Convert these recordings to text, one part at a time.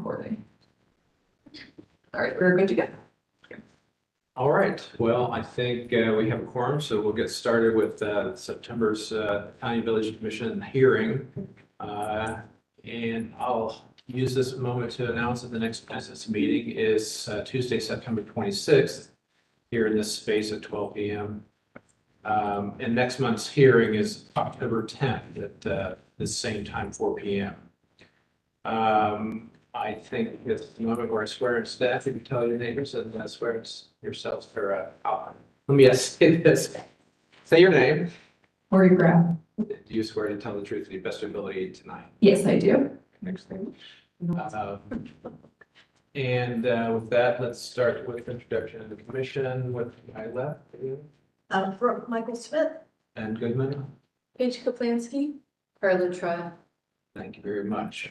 recording. All right, we're good to go. All right, well, I think we have a quorum, so we'll get started with September's County Village Commission hearing. And I'll use this moment to announce that the next business meeting is Tuesday, September 26th, here in this space at 12 p.m. And next month's hearing is October 10th at the same time, 4 p.m. I think it's the moment where I swear in staff, if you tell your neighbors and swear it's yourselves for, let me say this. Say your name. Or you grab. Do you swear to tell the truth to the best ability tonight? Yes, I do. Excellent. And with that, let's start with introduction of the commission with my left. Brooke Michael Smith, And Goodman. Paige Kaplansky, Carla Trial. Thank you very much.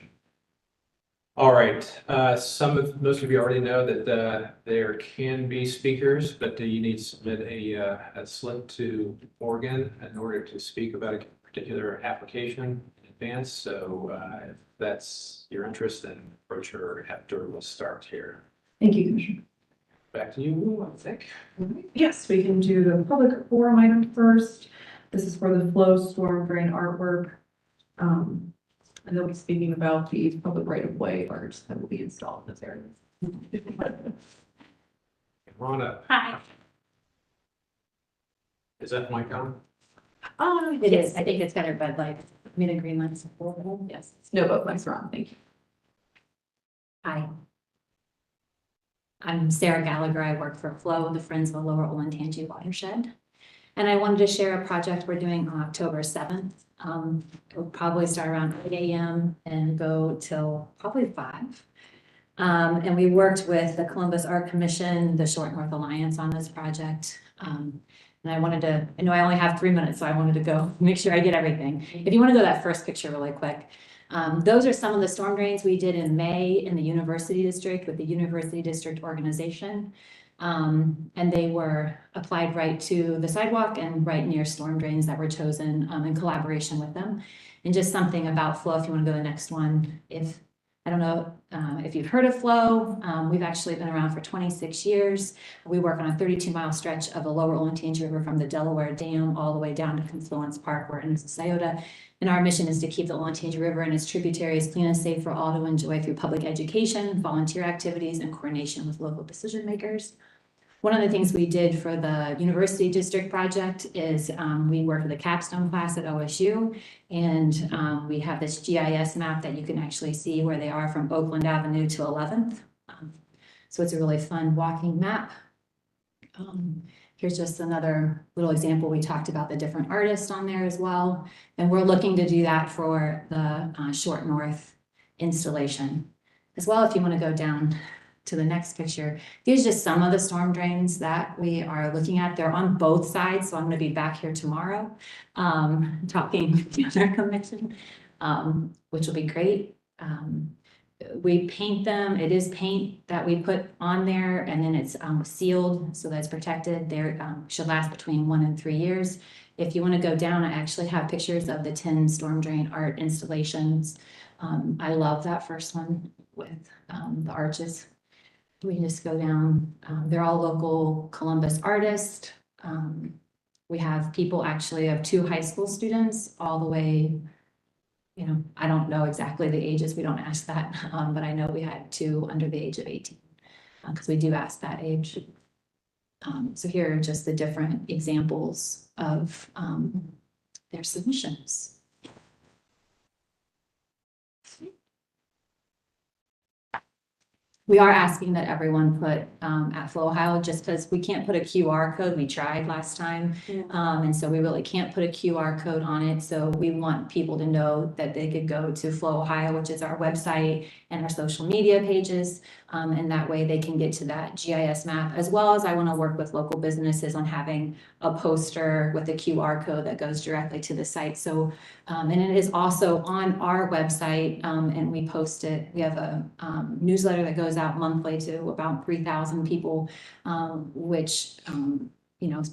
All right, most of you already know that there can be speakers, but you need to submit a slip to Morgan in order to speak about a particular application in advance. So if that's your interest, then approach her after we'll start here. Thank you, Commissioner. Back to you, I think. Yes, we can do the public forum item first. This is for the flow storm drain artwork. And they'll be speaking about the public right-of-way arts that will be installed in this area. Come on up. Hi. Is that mic on? It is. I think it's got our red light. I mean, a green light. Yes, no both mics are on. Thank you. Hi. I'm Sarah Gallagher. I work for Flow, the Friends of the Lower Olentangy Watershed. And I wanted to share a project we're doing on October 7th. It'll probably start around 8 a.m. and go till probably 5. And we worked with the Columbus Art Commission, the Short North Alliance on this project. And I know I only have 3 minutes, so I wanted to go make sure I get everything. If you want to go to that first picture really quick. Those are some of the storm drains we did in May in the University District with the University District organization. And they were applied right to the sidewalk and right near storm drains that were chosen in collaboration with them. And just something about Flow, if you want to go to the next one. I don't know if you've heard of Flow, we've actually been around for 26 years. We work on a 32-mile stretch of the Lower Olentangy River from the Delaware Dam all the way down to Confluence Park. We're in Scioto. And our mission is to keep the Olentangy River and its tributaries clean and safe for all to enjoy through public education, volunteer activities, and coordination with local decision makers. One of the things we did for the University District project is we worked with a capstone class at OSU, and we have this GIS map that you can actually see where they are from Oakland Avenue to 11th. So it's a really fun walking map. Here's just another little example. We talked about the different artists on there as well. And we're looking to do that for the Short North installation as well. If you want to go down to the next picture, these are just some of the storm drains that we are looking at. They're on both sides, so I'm going to be back here tomorrow talking to the other commission, which will be great. We paint them. It is paint that we put on there, and then it's sealed so that it's protected. They should last between 1 and 3 years. If you want to go down, I actually have pictures of the 10 storm drain art installations. I love that first one with the arches. We can just go down. They're all local Columbus artists. We have people actually of 2 high school students all the way, I don't know exactly the ages. We don't ask that, but I know we had 2 under the age of 18 because we do ask that age. So here are just the different examples of their submissions. We are asking that everyone put at Flow Ohio, just because we can't put a QR code. We tried last time. And so we really can't put a QR code on it. So we want people to know that they could go to Flow Ohio, which is our website and our social media pages. And that way they can get to that GIS map, as well as I want to work with local businesses on having a poster with a QR code that goes directly to the site. So, and it is also on our website, and we post it. We have a newsletter that goes out monthly to about 3,000 people, which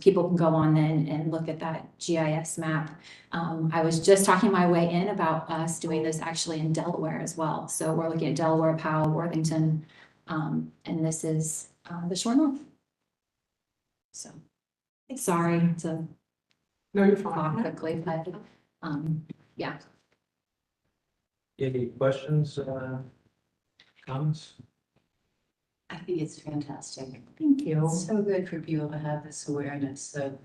people can go on then and look at that GIS map. I was just talking my way in about us doing this actually in Delaware as well. So we're looking at Delaware, Powell, Worthington, and this is the shore north. So, sorry to No, you're talk fine. quickly, but yeah. Any questions, comments? I think it's fantastic. Thank you. It's so good for people to have this awareness that,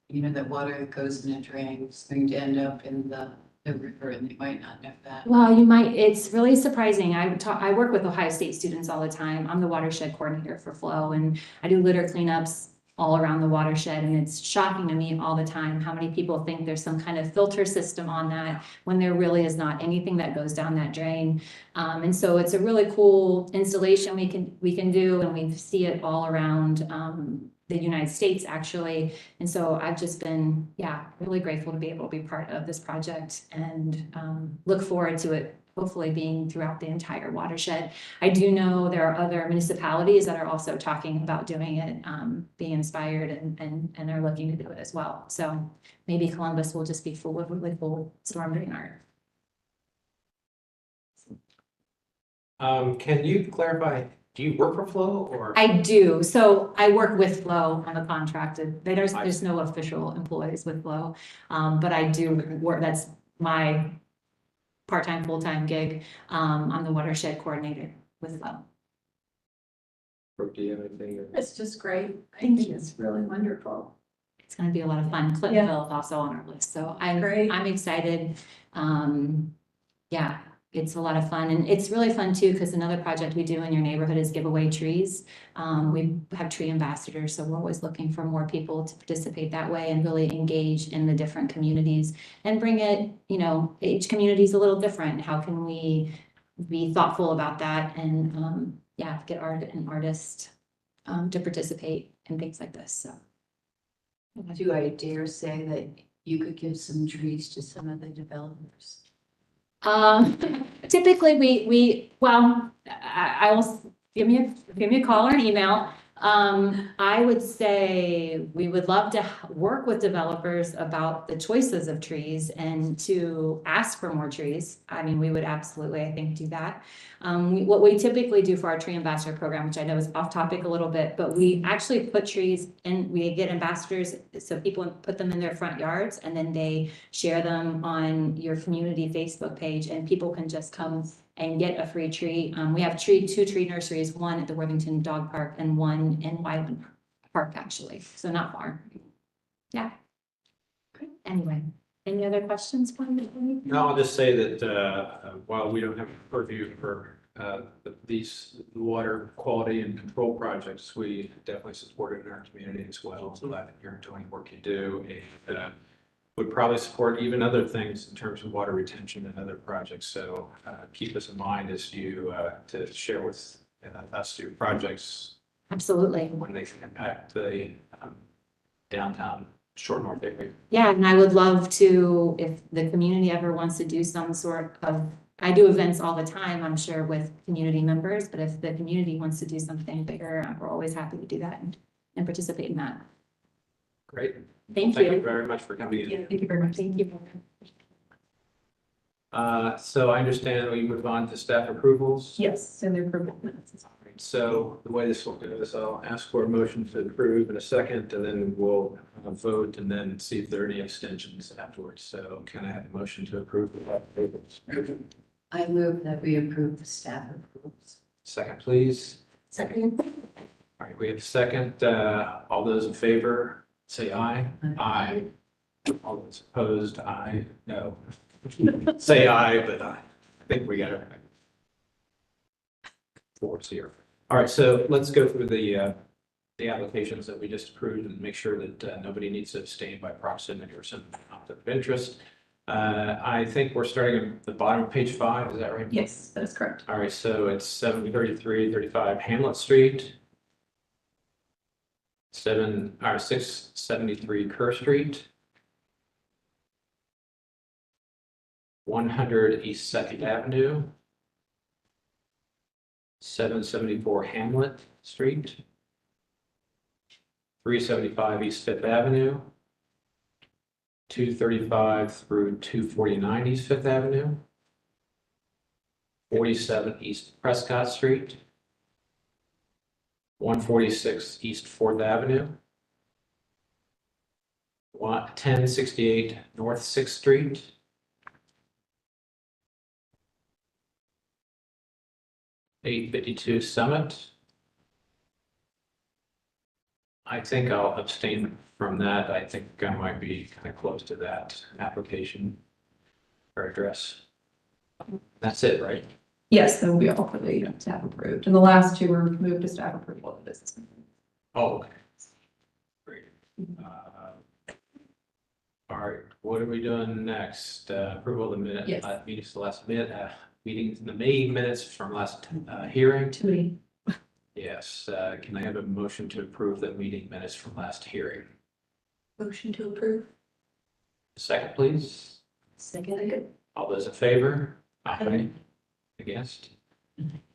that water that goes in a drain is going to end up in the river, and they might not know that. Well, it's really surprising. I work with Ohio State students all the time. I'm the watershed coordinator for Flow, and I do litter cleanups all around the watershed. And it's shocking to me all the time how many people think there's some kind of filter system on that when there really is not anything that goes down that drain. And so it's a really cool installation we can do, and we see it all around the United States actually. And so I've just been, really grateful to be able to be part of this project, and look forward to it hopefully being throughout the entire watershed. I do know there are other municipalities that are also talking about doing it, being inspired and are looking to do it as well. So maybe Columbus will just be full of really cool storm drain art. Can you clarify, do you work for Flow or? I do. So I work with Flow on a contracted, there's no official employees with Flow. But I do work, that's my part-time, full-time gig. I'm the watershed coordinator with Flow. Brooke, do you have anything? It's just great. I Thank think you. it's really wonderful. It's gonna be a lot of fun. Clintonville is also on our list, so Great. I'm excited. Yeah, it's a lot of fun, and it's really fun too, because another project we do in your neighborhood is give away trees. We have tree ambassadors, so we're always looking for more people to participate that way and really engage in the different communities and bring it, each community is a little different. How can we be thoughtful about that and, get art and artists to participate in things like this, so. Do I dare say that you could give some trees to some of the developers? Typically I will give me a call or an email. I would say we would love to work with developers about the choices of trees and to ask for more trees. I mean, we would absolutely, I think, do that. What we typically do for our tree ambassador program, which I know is off topic a little bit, but we actually put trees in, we get ambassadors, so people put them in their front yards and then they share them on your community Facebook page, and people can just come and get a free tree. We have two tree nurseries, one at the Worthington Dog Park and one in Wyland Park, actually, so not far. Yeah. Anyway, any other questions for me? No, I'll just say that while we don't have a purview for these water quality and control projects, we definitely support it in our community as well. So that you're doing the work you do, and would probably support even other things in terms of water retention and other projects. So keep us in mind as you to share with us your projects Absolutely. when they impact the downtown short north area. Yeah, and I would love to, if the community ever wants to do some sort of, I do events all the time, I'm sure, with community members, but if the community wants to do something bigger, we're always happy to do that and participate in that. Great. Thank Thank you you. very much for coming in. Thank you very much. Thank you. So I understand we move on to staff approvals. Yes, and the approval minutes. So the way this will go is I'll ask for a motion to approve in a second, and then we'll vote and then see if there are any extensions afterwards. So can I have a motion to approve? I move that we approve the staff approvals. Second, please. Second. All right, we have a second. All those in favor, say aye. Aye. All those opposed, aye. No. Say aye, but I think we got it. 4-0. All right, so let's go through the applications that we just approved and make sure that nobody needs to abstain by proximity or some conflict of interest. I think we're starting at the bottom of page 5, is that right? Yes, that is correct. All right, so it's 733-35 Hamlet Street. 673 Kerr Street. 100 East Second Avenue. 774 Hamlet Street. 375 East Fifth Avenue, 235 through 249 East Fifth Avenue, 47 East Prescott Street, 146 East Fourth Avenue, 1068 North Sixth Street, 852 Summit. I think I'll abstain from that. I think I might be kind of close to that application or address. That's it, right? Yes, that will be all for the staff approved. And the last two were moved to staff approval of the business. Oh, okay. Great. All right, what are we doing next? Approval of the minute, Yes. meetings, the last minute, meetings, the May minutes from last hearing. Tootie. Yes, can I have a motion to approve the meeting minutes from last hearing? Motion to approve. Second, please. Second. All those in favor? Aye. Against?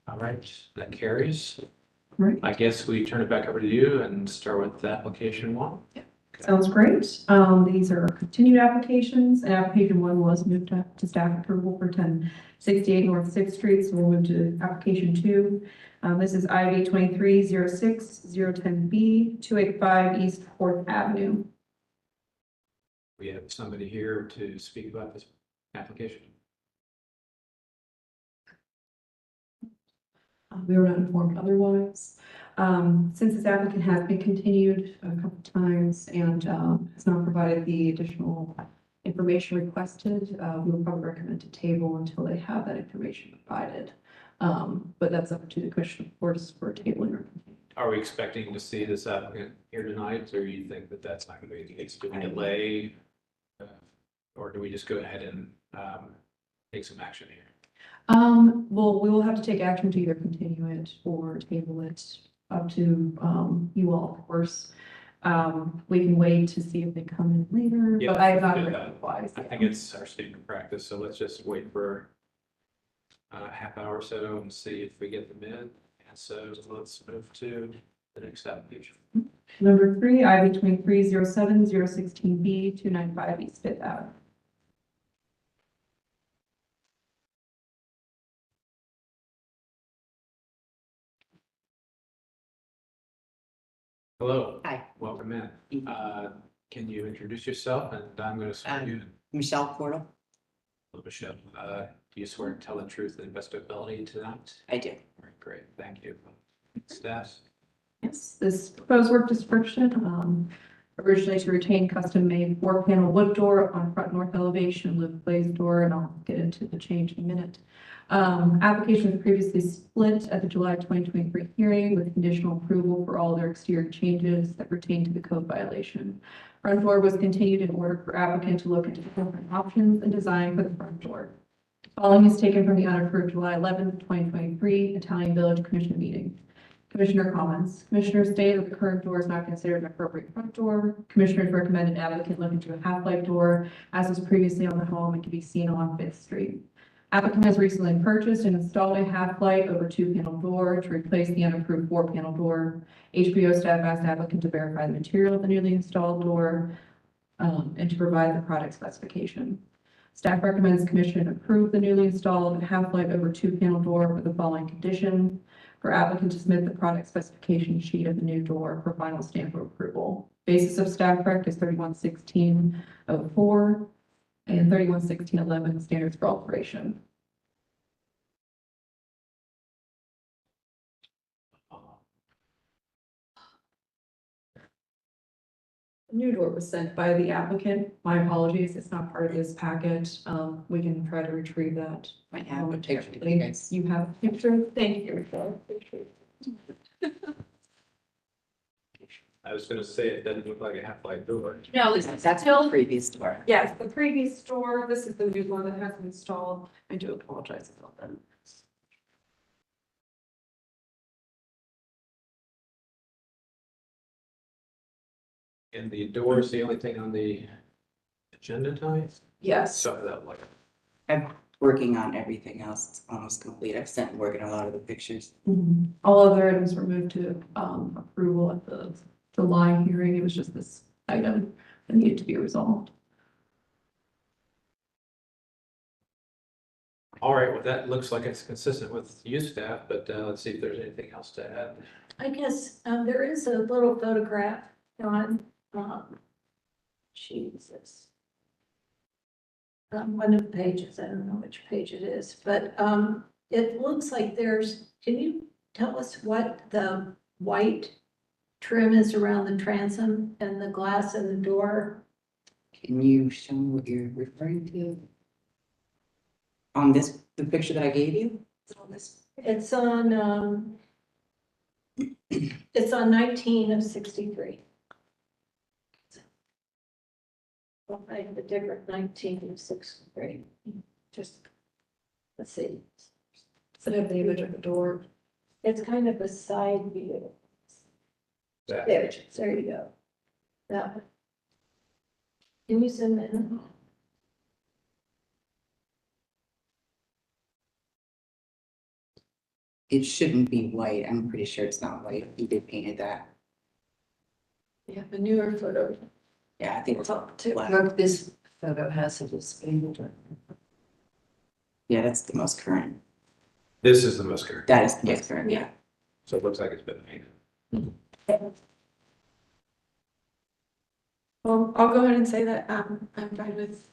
All right, that carries. Right. I guess we turn it back over to you and start with application one. Sounds great. These are continued applications, and application one was moved to staff approval for 1068 North Sixth Street, so we'll move to application two. This is IV 2306010B, 285 East Fourth Avenue. We have somebody here to speak about this application. We were not informed otherwise. Since this applicant has been continued a couple times and has not provided the additional information requested, we will probably recommend to table until they have that information provided. But that's up to the commission, of course, for tabling. Are we expecting to see this applicant here tonight, or you think that that's not going to be the case? Do we delay? Or do we just go ahead and take some action here? Well, we will have to take action to either continue it or table it up to you all, of course. We can wait to see if they come in later, Yeah, but I have not do heard that. otherwise. I think it's our standard practice, so let's just wait for a half hour or so and see if we get them in. And so let's move to the next application. Number three, IV 2307016B, 295 East Fifth Avenue. Hello. Hi. Welcome in. Can you introduce yourself? And I'm going to swear you in. Michelle Portal. Hello, Michelle. Do you swear to tell the truth and best ability tonight? I do. All right, great. Thank you. Staff? Yes, this proposed work description, originally to retain custom-made 4-panel wood door on front north elevation, live glazed door, and I'll get into the change in a minute. Application was previously split at the July 2023 hearing with conditional approval for all their exterior changes that pertain to the code violation. Front door was continued in order for applicant to look into different options and design for the front door. Following is taken from the unapproved July 11, 2023 Italian Village Commission meeting. Commissioner comments. Commissioners stated that the current door is not considered an appropriate front door. Commissioners recommend an applicant look into a half-life door as was previously on the home and can be seen along Fifth Street. Applicant has recently purchased and installed a half-light over 2-panel door to replace the unapproved 4-panel door. HBO staff asked applicant to verify the material of the newly installed door and to provide the product specification. Staff recommends commission approve the newly installed half-light over 2-panel door with the following condition: for applicant to submit the product specification sheet of the new door for final stamp of approval. Basis of staff rec is 311604 and 311611 standards for operation. The new door was sent by the applicant. My apologies, it's not part of this packet. We can try to retrieve that. Might have a picture. Please. You have a picture? Thank you. I was going to say it doesn't look like a half-light door. No, That's the previous door. Yes, the previous door, this is the new one that has been installed. I do apologize about that. And the door is the only thing on the agenda tonight? Yes. So that like, I'm working on everything else. It's almost complete. I've sent working a lot of the pictures. All other items were moved to approval at the July hearing. It was just this item that needed to be resolved. All right, well, that looks like it's consistent with you staff, but let's see if there's anything else to add. I guess, there is a little photograph on, Jesus. One of the pages, I don't know which page it is, but, it looks like can you tell us what the white trim is around the transom and the glass in the door? Can you show me what you're referring to? On the picture that I gave you? It's on, it's on 19 of 63. I'll find the different 19 of 63. Just, let's see. So I have the image of the door. It's kind of a side view. That- There you go. That one. Can you zoom in? It shouldn't be white. I'm pretty sure it's not white. He did painted that. We have a newer photo. Yeah, I think it's Top two. black. Look, this photo has a display. Yeah, that's the most current. This is the most current, That is the most current, yeah. so it looks like it's been painted. Well, I'll go ahead and say that, I'm fine with,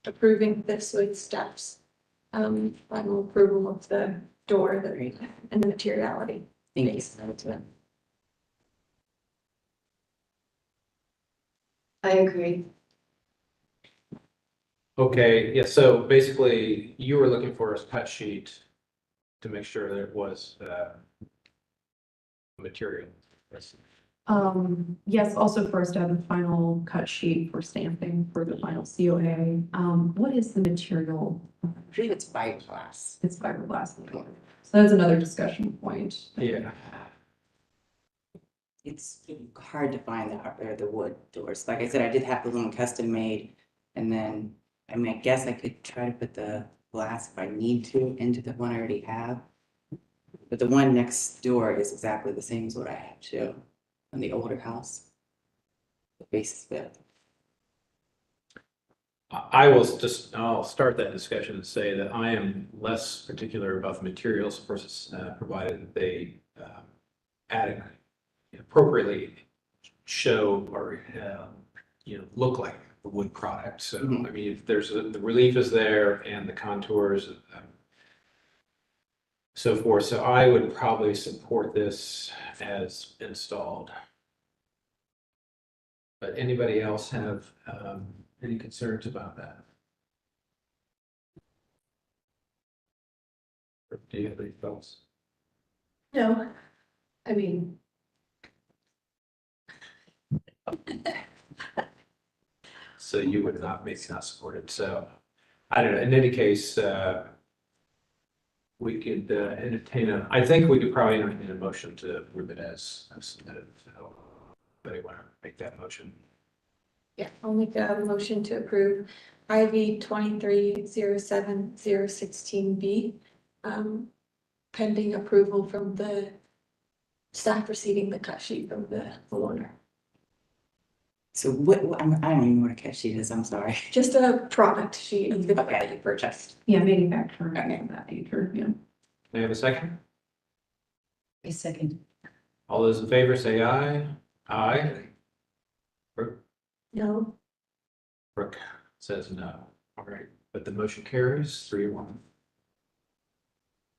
approving this with steps. Final approval of the door Great. and the materiality. Thank you. I agree. Okay, yeah, so basically you were looking for a cut sheet to make sure that it was material. Yes. Yes, also for us to have the final cut sheet for stamping for the final COA. What is the material? I believe it's fiberglass. It's fiberglass. So that's another discussion point. Yeah. It's hard to find the wood doors. Like I said, I did have the one custom made. And then, I mean, I guess I could try to put the glass if I need to into the one I already have. But the one next door is exactly the same as what I have too, in the older house. The base is built. I'll start that discussion and say that I am less particular about the materials versus provided that they appropriately show or, look like a wood product. So, Mhm. I mean, if the relief is there and the contours, so forth. So I would probably support this as installed. But anybody else have any concerns about that? Or do you have any thoughts? No, I mean, So you would maybe not support it. So I don't know. In any case, we could entertain I think we could probably entertain a motion to approve it as submitted. So, anybody want to make that motion? yeah, I'll make a motion to approve IV 2307-016B, pending approval from the staff receiving the cut sheet from the owner. So I don't even know what a cut sheet is, I'm sorry. Just a product sheet of the Okay. that you purchased. Yeah, manufacturer, Okay. of that nature, yeah. May I have a second? A second. All those in favor say aye. Aye. No, Brooke says no. All right, but the motion carries 3-1.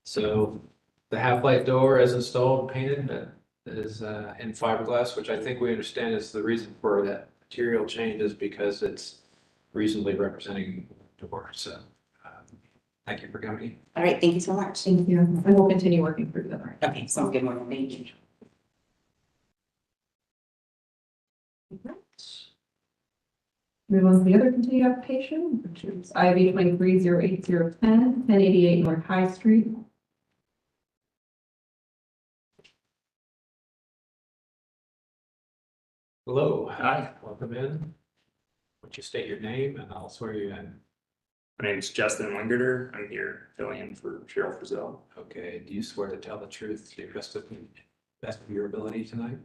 So the half-light door as installed, painted, is in fiberglass, which I think we understand is the reason for that material change is because it's reasonably representing the door. So thank you for coming. All right, thank you so much. Thank you. And we'll continue working through that. Okay, sounds good, Morgan. Thank you. Move on to the other continued application, which is IV 23-08010, 1088 North High Street. Hello. Hi. Welcome in. Would you state your name and I'll swear you in? My name is Justin Wingerter. I'm here filling in for Cheryl Frizzell. Okay, do you swear to tell the truth to the best of your ability tonight?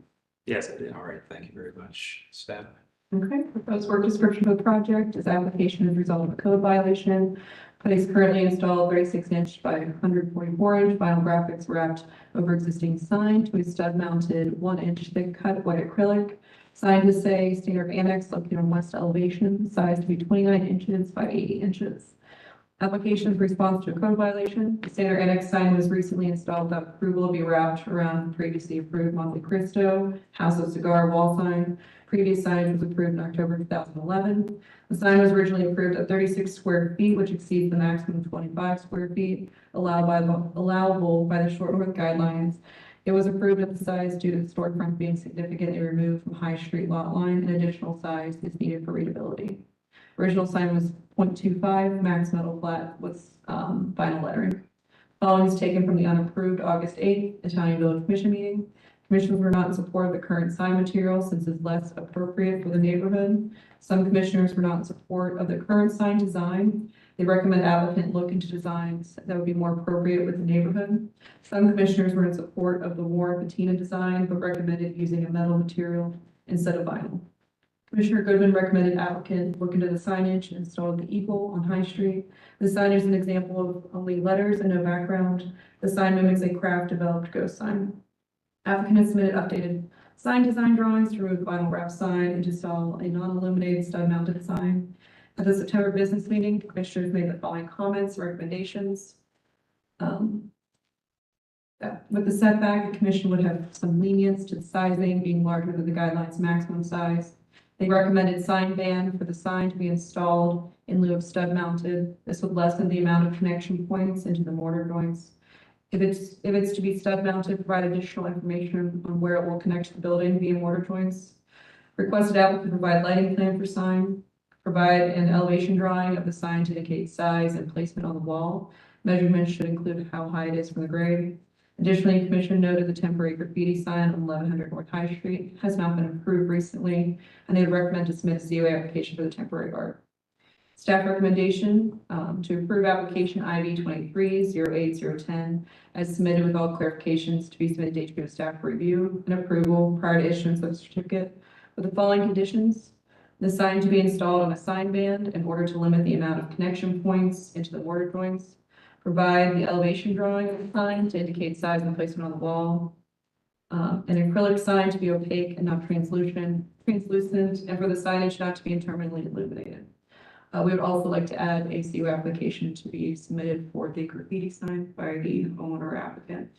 Yes, I did. All right, thank you very much, staff. Okay, proposed work description of the project is application as a result of a code violation. Place currently installed 36-inch by 144-inch vinyl graphics wrapped over existing sign to a stud-mounted 1-inch thick cut white acrylic. Sign to say standard annex located on west elevation, size to be 29 inches by 80 inches. Application is response to a code violation. The standard annex sign was recently installed without approval to be wrapped around previously approved Monte Cristo House of Cigar wall sign. Previous signage was approved in October 2011. The sign was originally approved at 36 square feet, which exceeds the maximum of 25 square feet allowable by the Short North guidelines. It was approved at the size due to the storefront being significantly removed from High Street lot line, and additional size is needed for readability. Original sign was 0.25, max metal flat with vinyl lettering. Following is taken from the unapproved August 8th Italian Village Commission meeting. Commissioners were not in support of the current sign material since it's less appropriate for the neighborhood. Some commissioners were not in support of the current sign design. They recommend applicant look into designs that would be more appropriate with the neighborhood. Some commissioners were in support of the Warren patina design, but recommended using a metal material instead of vinyl. Commissioner Goodman recommended applicant look into the signage installed at the Eagle on High Street. The sign is an example of only letters and no background. The sign mimics a craft developed ghost sign. Applicant has submitted updated sign design drawings to remove vinyl wrap sign and to install a non-illuminated stud mounted sign. At the September business meeting, commissioners made the following comments, recommendations. With the setback, the commission would have some lenience to the sizing being larger than the guidelines maximum size. They recommended sign band for the sign to be installed in lieu of stud mounted. This would lessen the amount of connection points into the mortar joints. If it's to be stud mounted, provide additional information on where it will connect to the building via mortar joints. Requested applicant provide lighting plan for sign. Provide an elevation drawing of the sign to indicate size and placement on the wall. Measurements should include how high it is from the grade. Additionally, the commission noted the temporary graffiti sign on 1100 North High Street has not been approved recently, and they would recommend to submit a COA application for the temporary art. Staff recommendation to approve application IV 23-08010 as submitted with all clarifications to be submitted to HPO staff for review and approval prior to issuance of the certificate with the following conditions. The sign to be installed on a sign band in order to limit the amount of connection points into the mortar joints. Provide the elevation drawing of the sign to indicate size and placement on the wall. An acrylic sign to be opaque and not translucent, and for the signage not to be intermittently illuminated. We would also like to add a CU application to be submitted for the graffiti sign by the owner or applicant.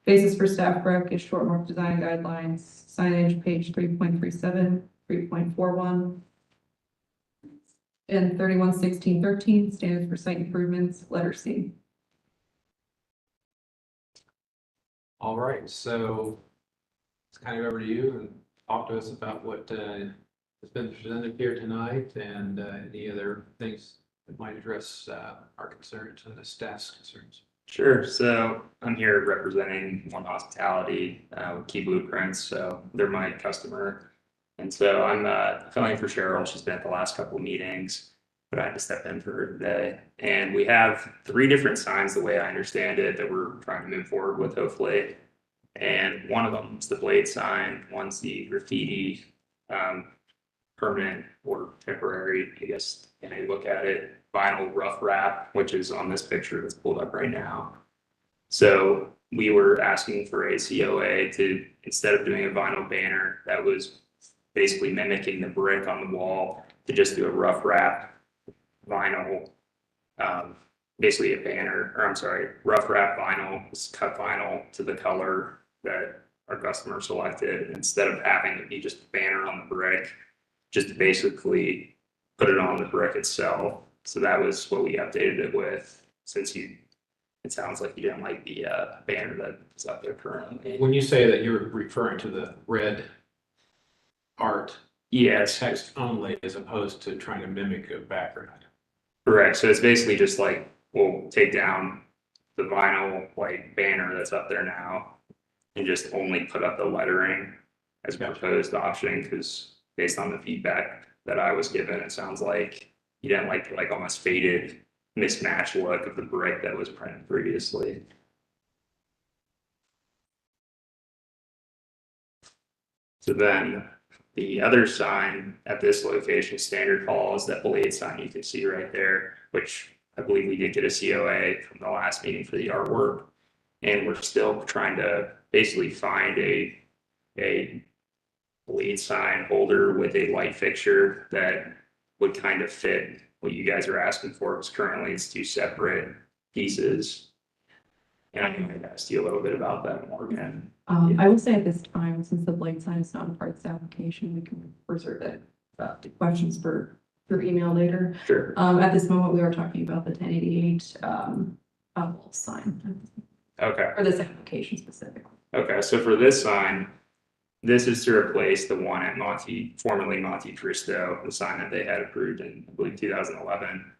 Basis for staff rec is Short North Design Guidelines, signage page 3.37, 3.41, and 311613, standards for site improvements, letter C. All right, so it's kind of over to you and talk to us about what has been presented here tonight and any other things that might address our concerns and the staff's concerns. Sure. So I'm here representing One Hospitality with Key Blueprints. So they're my customer. And so I'm filling for Cheryl. She's been at the last couple of meetings, but I had to step in for her today. And we have 3 different signs, the way I understand it, that we're trying to move forward with, hopefully. And one of them is the blade sign, one's the graffiti, permanent or temporary, I guess, and I look at it, vinyl rough wrap, which is on this picture that's pulled up right now. So we were asking for a COA to, instead of doing a vinyl banner that was basically mimicking the brick on the wall, to just do a rough wrap vinyl, basically a banner, or I'm sorry, rough wrap vinyl, cut vinyl to the color that our customer selected, instead of having it be just a banner on the brick, just to basically put it on the brick itself. So that was what we updated it with, since it sounds like you didn't like the banner that's up there currently. When you say that you're referring to the red art, Yes, text only, as opposed to trying to mimic a background. correct. So it's basically just like, we'll take down the vinyl like banner that's up there now and just only put up the lettering as a proposed option, because based on the feedback that I was given, it sounds like you didn't like the almost faded mismatched look of the brick that was printed previously. So then the other sign at this location, Standard Hall, is that blade sign you can see right there, which I believe we did get a COA from the last meeting for the artwork. And we're still trying to basically find a blade sign holder with a light fixture that would kind of fit what you guys are asking for, because currently it's two separate pieces. And I can ask you a little bit about that, Morgan. I will say at this time, since the blade sign is not a part of this application, we can reserve it, to questions for email later. Sure. At this moment, we are talking about the 1088, wall sign, Okay. for this application specifically. Okay. So for this sign, this is to replace the one at formerly Monte Cristo, the sign that they had approved in, I believe, 2011.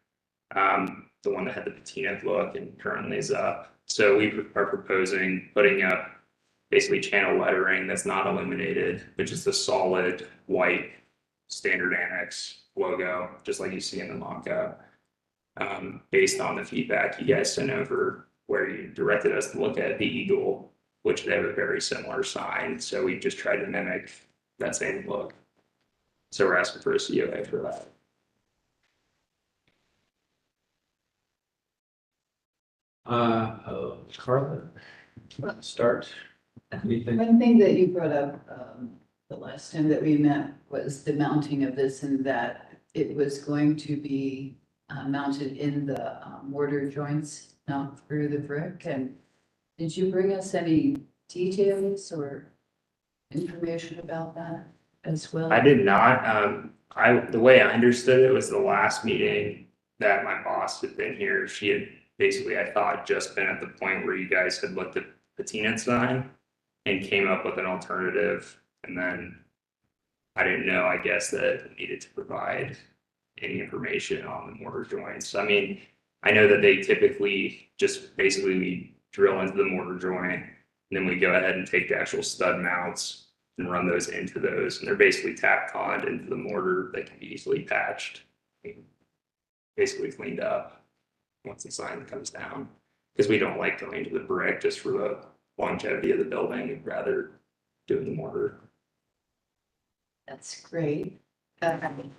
The one that had the patina look and currently is up. So we are proposing putting up basically channel lettering that's not illuminated, but just a solid white standard annex logo, just like you see in the mock-up. Based on the feedback you guys sent over, where you directed us to look at the Eagle, which they have a very similar sign. So we just tried to mimic that same look. So we're asking for a COA for that. Carla, start. Anything? One thing that you brought up the last time that we met was the mounting of this, and that it was going to be mounted in the mortar joints, not through the brick. And did you bring us any details or information about that as well? I did not. The way I understood it was the last meeting that my boss had been here. She had basically, I thought, just been at the point where you guys had looked at patina sign and came up with an alternative. And then I didn't know, I guess, that it needed to provide any information on the mortar joints. I mean, I know that they typically just basically we drill into the mortar joint, and then we go ahead and take the actual stud mounts and run those into those. And they're basically tack-conned into the mortar that can be easily patched, basically cleaned up once the sign comes down. Because we don't like going to the brick just for the longevity of the building. We'd rather do the mortar. That's great.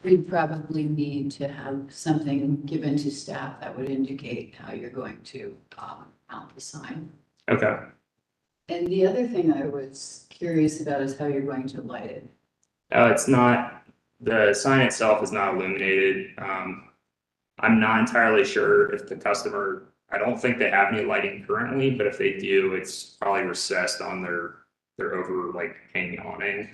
We probably need to have something given to staff that would indicate how you're going to mount the sign. Okay. And the other thing I was curious about is how you're going to light it. It's not, the sign itself is not illuminated. I'm not entirely sure if the customer, I don't think they have any lighting currently, but if they do, it's probably recessed on their over like hanging awning.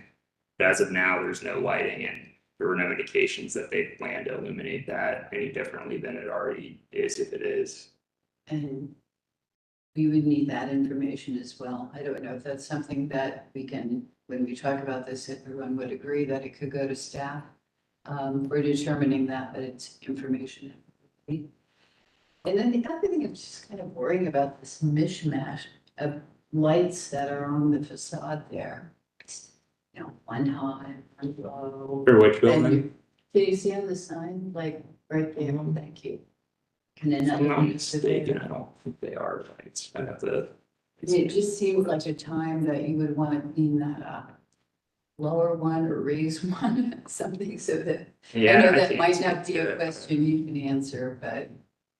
But as of now, there's no lighting, and there were no indications that they plan to illuminate that any differently than it already is, if it is. And we would need that information as well. I don't know if that's something that we can, when we talk about this, if everyone would agree that it could go to staff. We're determining that, but it's information. And then the other thing I'm just kind of worrying about, this mishmash of lights that are on the facade there. You know, one high, one low. For which And building? can you see on the sign, like right there? Thank you. And then If I'm not another piece of mistaken, it. I don't think they are lights. I'd have to. It just seems like a time that you would want to clean that up. Lower one or raise one, something so that, I Yeah, know I that can't might speak not be to a it. question you can answer, but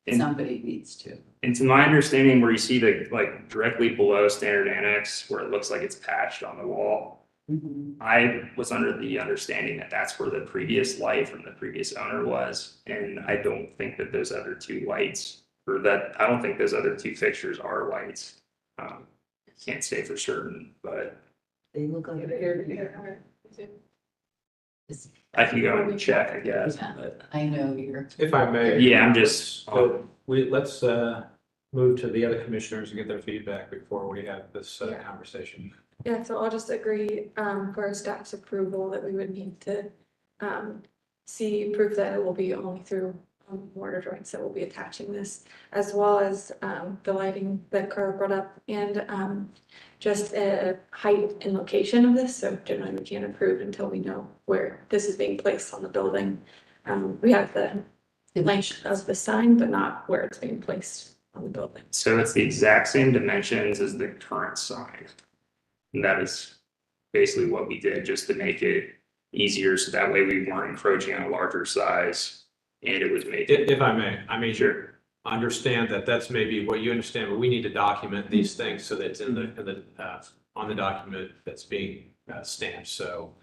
And- somebody needs to. And to my understanding, where you see the, like, directly below standard annex, where it looks like it's patched on the wall, I was under the understanding that that's where the previous light from the previous owner was. And I don't think that those other two lights, or that, I don't think those other two fixtures are lights. Can't say for certain, but They look like. I can go and check, I guess, Yeah. but. I know you're. If I may. Yeah, I'm just- Let's move to the other commissioners and get their feedback before we have this Yeah. conversation. Yeah, so I'll just agree, for staff's approval that we would need to, see proof that it will be only through mortar joints that will be attaching this, as well as, the lighting that Carl brought up and, just height and location of this. So generally we can't approve until we know where this is being placed on the building. We have the length of the sign, but not where it's being placed on the building. So it's the exact same dimensions as the current sign. And that is basically what we did just to make it easier, so that way we weren't encroaching on a larger size and it was making. If I may, I mean, Sure. understand that that's maybe what you understand, but we need to document these things so that it's in the, on the document that's being stamped. So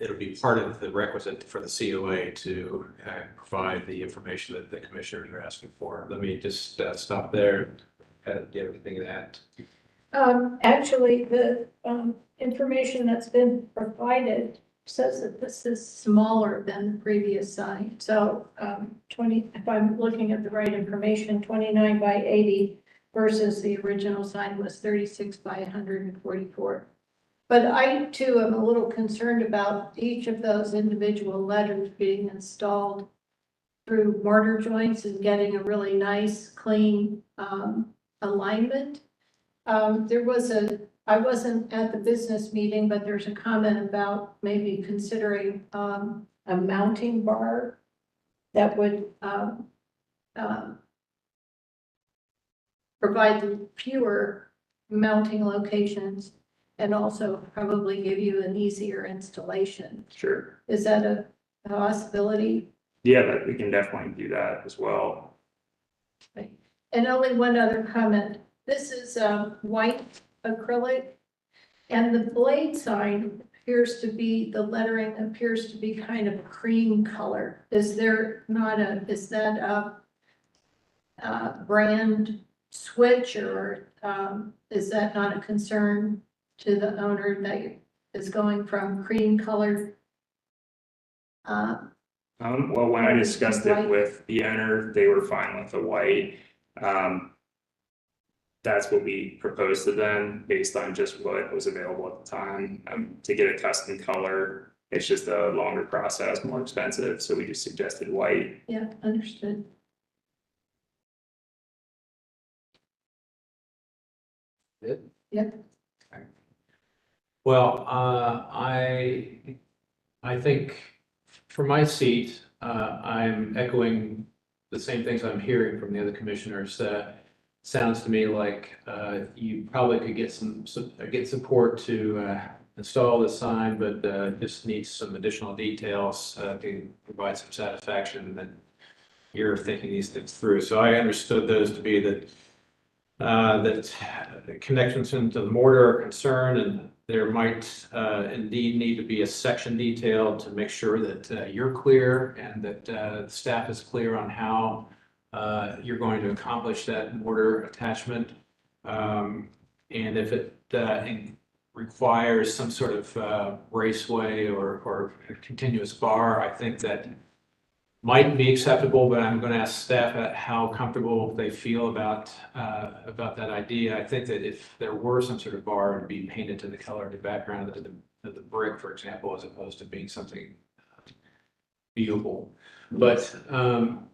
it'll be part of the requisite for the COA to provide the information that the commissioners are asking for. Let me just stop there, get everything that. Actually, the, information that's been provided says that this is smaller than the previous sign. So, 20, if I'm looking at the right information, 29 by 80 versus the original sign was 36 by 144. But I too am a little concerned about each of those individual letters being installed through mortar joints and getting a really nice, clean, alignment. I wasn't at the business meeting, but there's a comment about maybe considering, a mounting bar that would, provide fewer mounting locations and also probably give you an easier installation. Sure. Is that a possibility? Yeah, that we can definitely do that as well. And only one other comment. This is white acrylic, and the blade sign appears to be, the lettering appears to be kind of cream color. Is there not a, is that a brand switch, or is that not a concern to the owner that is going from cream color? Well, when I discussed it White. with the owner, they were fine with the white. That's what we proposed to them based on just what was available at the time. To get a custom color, it's just a longer process, more expensive, so we just suggested white. Yeah, understood. Good. Yep. Well, I think for my seat, I'm echoing the same things I'm hearing from the other commissioners. Sounds to me like you probably could get get support to install the sign, but just needs some additional details to provide some satisfaction that you're thinking these things through. So I understood those to be that the connections into the mortar are concerned, and there might indeed need to be a section detail to make sure that you're clear and that the staff is clear on how you're going to accomplish that mortar attachment. And if it requires some sort of raceway or a continuous bar, I think that might be acceptable, but I'm going to ask staff how comfortable they feel about that idea. I think that if there were some sort of bar, it'd be painted to the color of the background of the brick, for example, as opposed to being something viewable. But and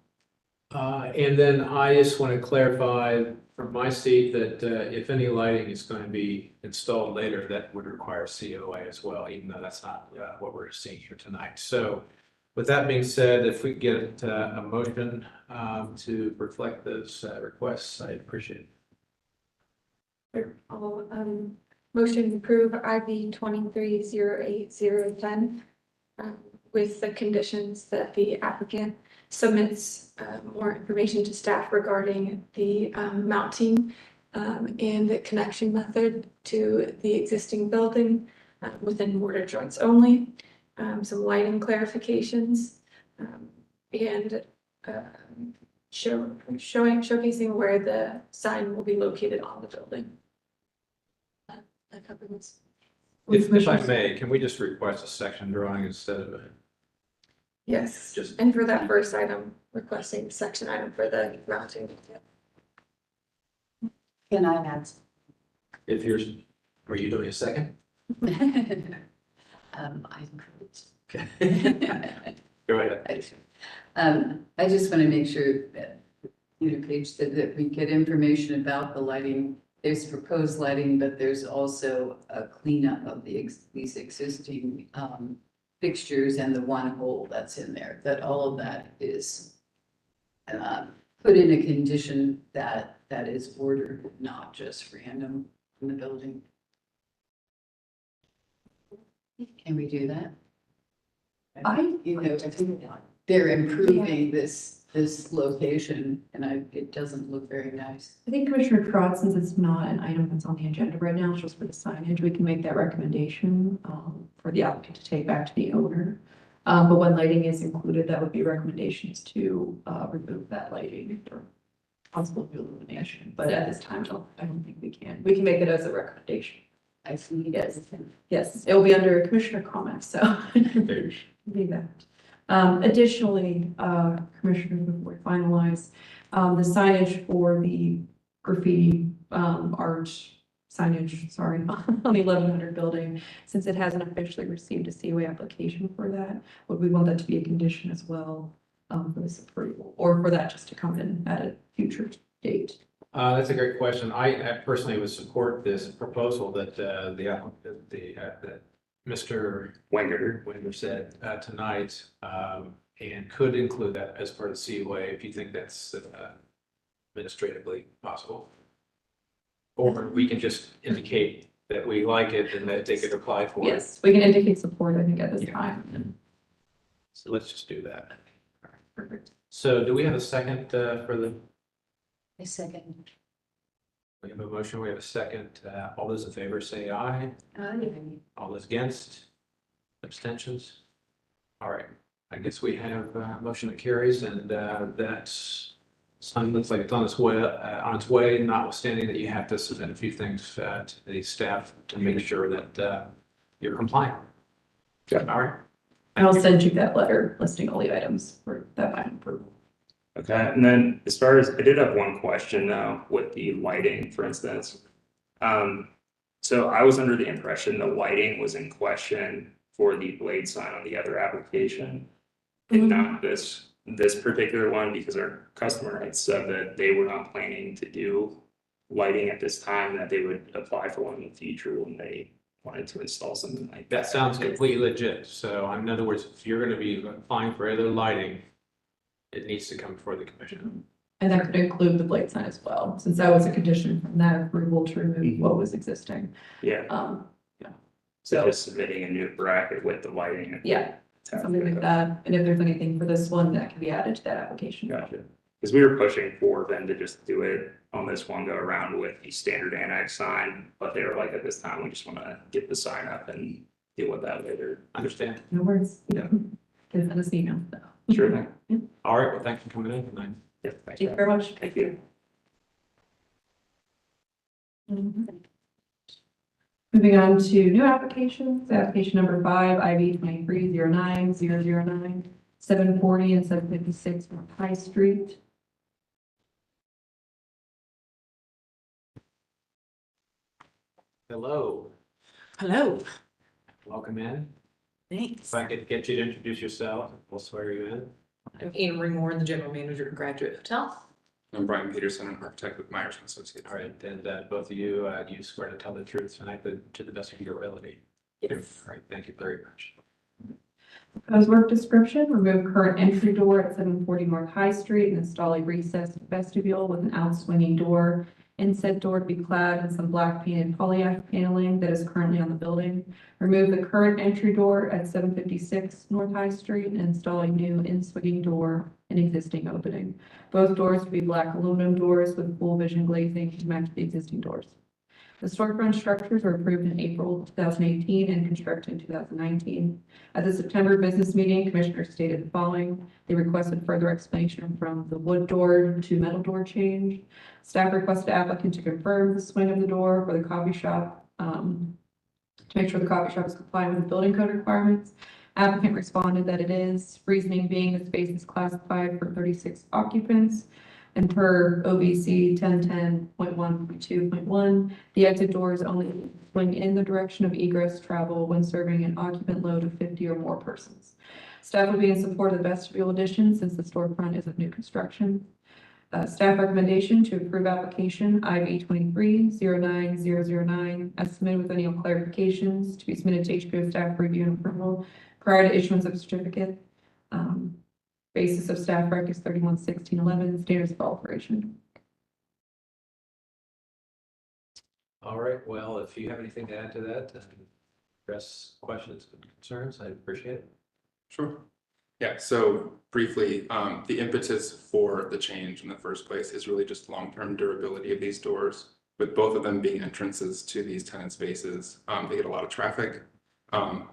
then I just want to clarify from my seat that if any lighting is going to be installed later, that would require COA as well, even though that's not what we're seeing here tonight. So with that being said, if we get a motion to reflect those requests, I'd appreciate it. I'll, motion to approve IV 23-08010 with the conditions that the applicant submits more information to staff regarding the mounting and the connection method to the existing building within mortar joints only. Some lighting clarifications and showcasing where the sign will be located on the building. That covers. If I may, can we just request a section drawing instead of a? Yes, Just- and for that first item, requesting section item for the mounting. Can I add? If you're, are you doing a second? I Okay. Go ahead. I just want to make sure that, Paige said that we get information about the lighting. There's proposed lighting, but there's also a cleanup of these existing fixtures and the one hole that's in there, that all of that is put in a condition that is ordered, not just random in the building. Can we do that? I- You know, they're improving this location and it doesn't look very nice. I think Commissioner Trot, since it's not an item that's on the agenda right now, it's just for the signage, we can make that recommendation for the applicant to take back to the owner. But when lighting is included, that would be recommendations to remove that lighting for possible illumination. But at this time, I don't think we can. We can make it as a recommendation. I see. Yes, yes, it will be under commissioner comments, so. Do that. Additionally, commissioners, before we finalize, the signage for the graffiti, art signage, sorry, on the 1100 building, since it hasn't officially received a COA application for that, would we want that to be a condition as well, for this approval, or for that just to come in at a future date? That's a great question. I personally would support this proposal that that Mr. Wenger said tonight, and could include that as part of COA if you think that's administratively possible. Or we can just indicate that we like it and that they could apply for it. Yes, we can indicate support, I think, at this time. So let's just do that. Perfect. So do we have a second for the, A second. we have a motion, we have a second. All those in favor say aye. All those against? Abstentions? All right, I guess we have a motion that carries and that's, something looks like it's on its way, notwithstanding that you have to submit a few things to the staff to make sure that you're compliant. All right, I'll send you that letter listing all the items for that final approval. Okay, and then as far as, I did have one question though, with the lighting, for instance. So I was under the impression the lighting was in question for the blade sign on the other application. And not this particular one, because our customer had said that they were not planning to do lighting at this time, that they would apply for one in the future when they wanted to install something like that. that sounds completely legit. So in other words, if you're gonna be applying for other lighting, it needs to come before the commission. And that could include the blade sign as well, since that was a condition from that approval to remove what was existing. Yeah, so just submitting a new bracket with the lighting. Yeah, something like that. And if there's anything for this one, that can be added to that application. Gotcha. Because we were pushing for them to just do it on this one go around with the standard annex sign, but they were like, at this time, we just want to get the sign up and deal with that later. Understand? No worries. Yeah. Send us an email. Sure thing. All right, well, thanks for coming in tonight. Yeah, thanks. Thank you very much. Thank you. Moving on to new applications, application number 5, IV 2309-009, 740 and 756 North High Street. Hello, Hello, welcome in. thanks. If I could get you to introduce yourself, we'll swear you in. I'm Ian Ringmore, the general manager of Graduate Hotel. I'm Brian Peterson, I'm architect with Myers and Associates. All right, and both of you, you swear to tell the truth tonight, but to the best of your ability. Yes. All right, thank you very much. Proposed work description, remove current entry door at 740 North High Street and install a recessed vestibule with an outswinging door. In said door to be clad in some black painted polyash paneling that is currently on the building. Remove the current entry door at 756 North High Street and install a new in-swinging door in existing opening. Both doors will be black aluminum doors with full vision glazing to match the existing doors. The storefront structures were approved in April 2018 and constructed in 2019. At the September business meeting, commissioners stated the following. They requested further explanation from the wood door to metal door change. Staff requested applicant to confirm the swing of the door for the coffee shop, to make sure the coffee shop is compliant with the building code requirements. Applicant responded that it is, reasoning being the space is classified for 36 occupants. And per OBC 1010.1.2.1, the exit doors only swing in the direction of egress travel when serving an occupant load of 50 or more persons. Staff will be in support of the vestibule addition since the storefront is of new construction. Staff recommendation to approve application IV 2309-009 as submitted with any clarifications to be submitted to HPO staff for review and approval prior to issuance of certificate. Basis of staff rec is 311611, standards of operation. All right, well, if you have anything to add to that, address questions and concerns. I appreciate it. Sure. Yeah, so briefly, the impetus for the change in the first place is really just long-term durability of these doors, with both of them being entrances to these tenant spaces. They get a lot of traffic.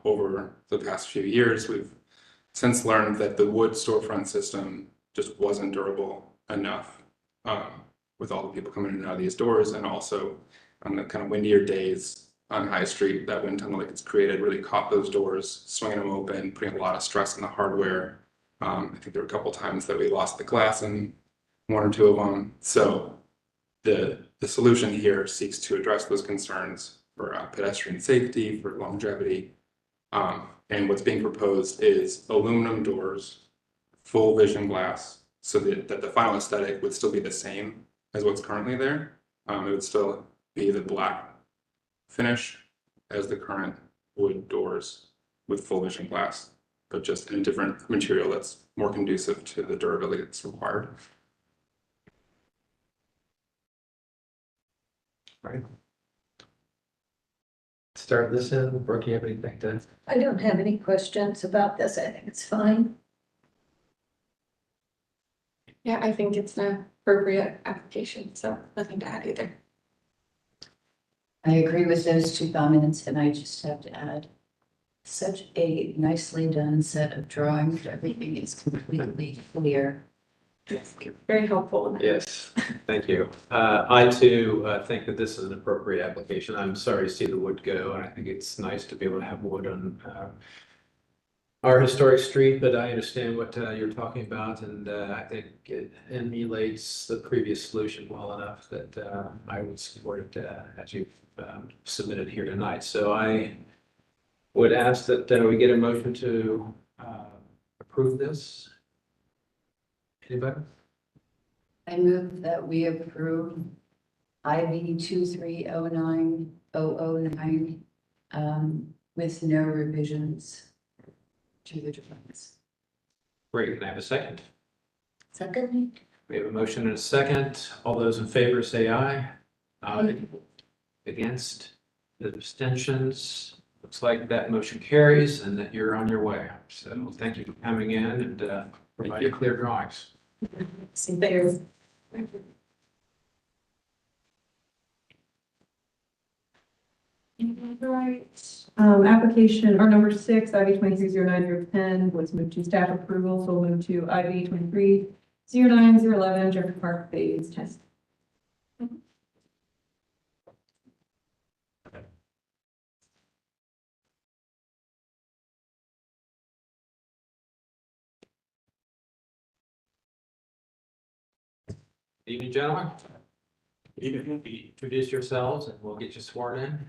Over the past few years, we've since learned that the wood storefront system just wasn't durable enough, with all the people coming in and out of these doors, and also on the kind of windier days on High Street, that wind tunnel that gets created really caught those doors, swinging them open, putting a lot of stress on the hardware. I think there were a couple times that we lost the glass in one or two of them. So the solution here seeks to address those concerns for pedestrian safety, for longevity. And what's being proposed is aluminum doors, full vision glass, so that the final aesthetic would still be the same as what's currently there. It would still be the black finish as the current wood doors with full vision glass, but just in a different material that's more conducive to the durability that's required. Right. Start this in. Brooke, you have anything to? I don't have any questions about this. I think it's fine. Yeah, I think it's an appropriate application, so nothing to add either. I agree with those two comments, and I just have to add, such a nicely done set of drawings. Everything is completely clear. It's very helpful. Yes, thank you. I too think that this is an appropriate application. I'm sorry to see the wood go, and I think it's nice to be able to have wood on our historic street, but I understand what you're talking about, and I think it emulates the previous solution well enough that I would support it as you've submitted here tonight. So I would ask that we get a motion to approve this. Anybody? I move that we approve IV 2309-009 with no revisions to the drawings. Great, can I have a second? Second? We have a motion and a second. All those in favor say aye. Aye. Against, abstentions. Looks like that motion carries and that you're on your way. So thank you for coming in and providing clear drawings. See, there's Right. Application, or number 6, IV 2309-010 was moved to staff approval, so we'll move to IV 2309-011, Jeffrey Park Phase 10. Evening, gentlemen. Introduce yourselves and we'll get you sworn in.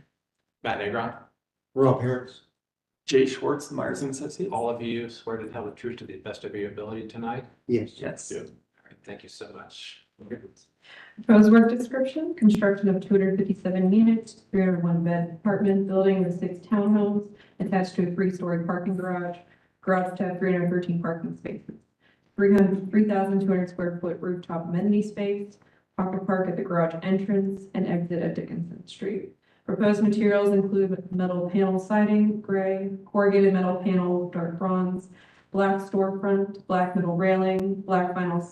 Matt Negron, Rob Harris. Jay Schwartz, Myers and Associates. all of you swear to tell the truth to the best of your ability tonight. Yes. All right, thank you so much. Proposed work description, construction of 257 units, 301 bed apartment building with 6 townhomes attached to a 3-story parking garage. Garage to have 313 parking spaces. 3,200 square foot rooftop amenity space, pocket park at the garage entrance and exit at Dickinson Street. Proposed materials include metal panel siding, gray, corrugated metal panel, dark bronze, black storefront, black metal railing, black vinyl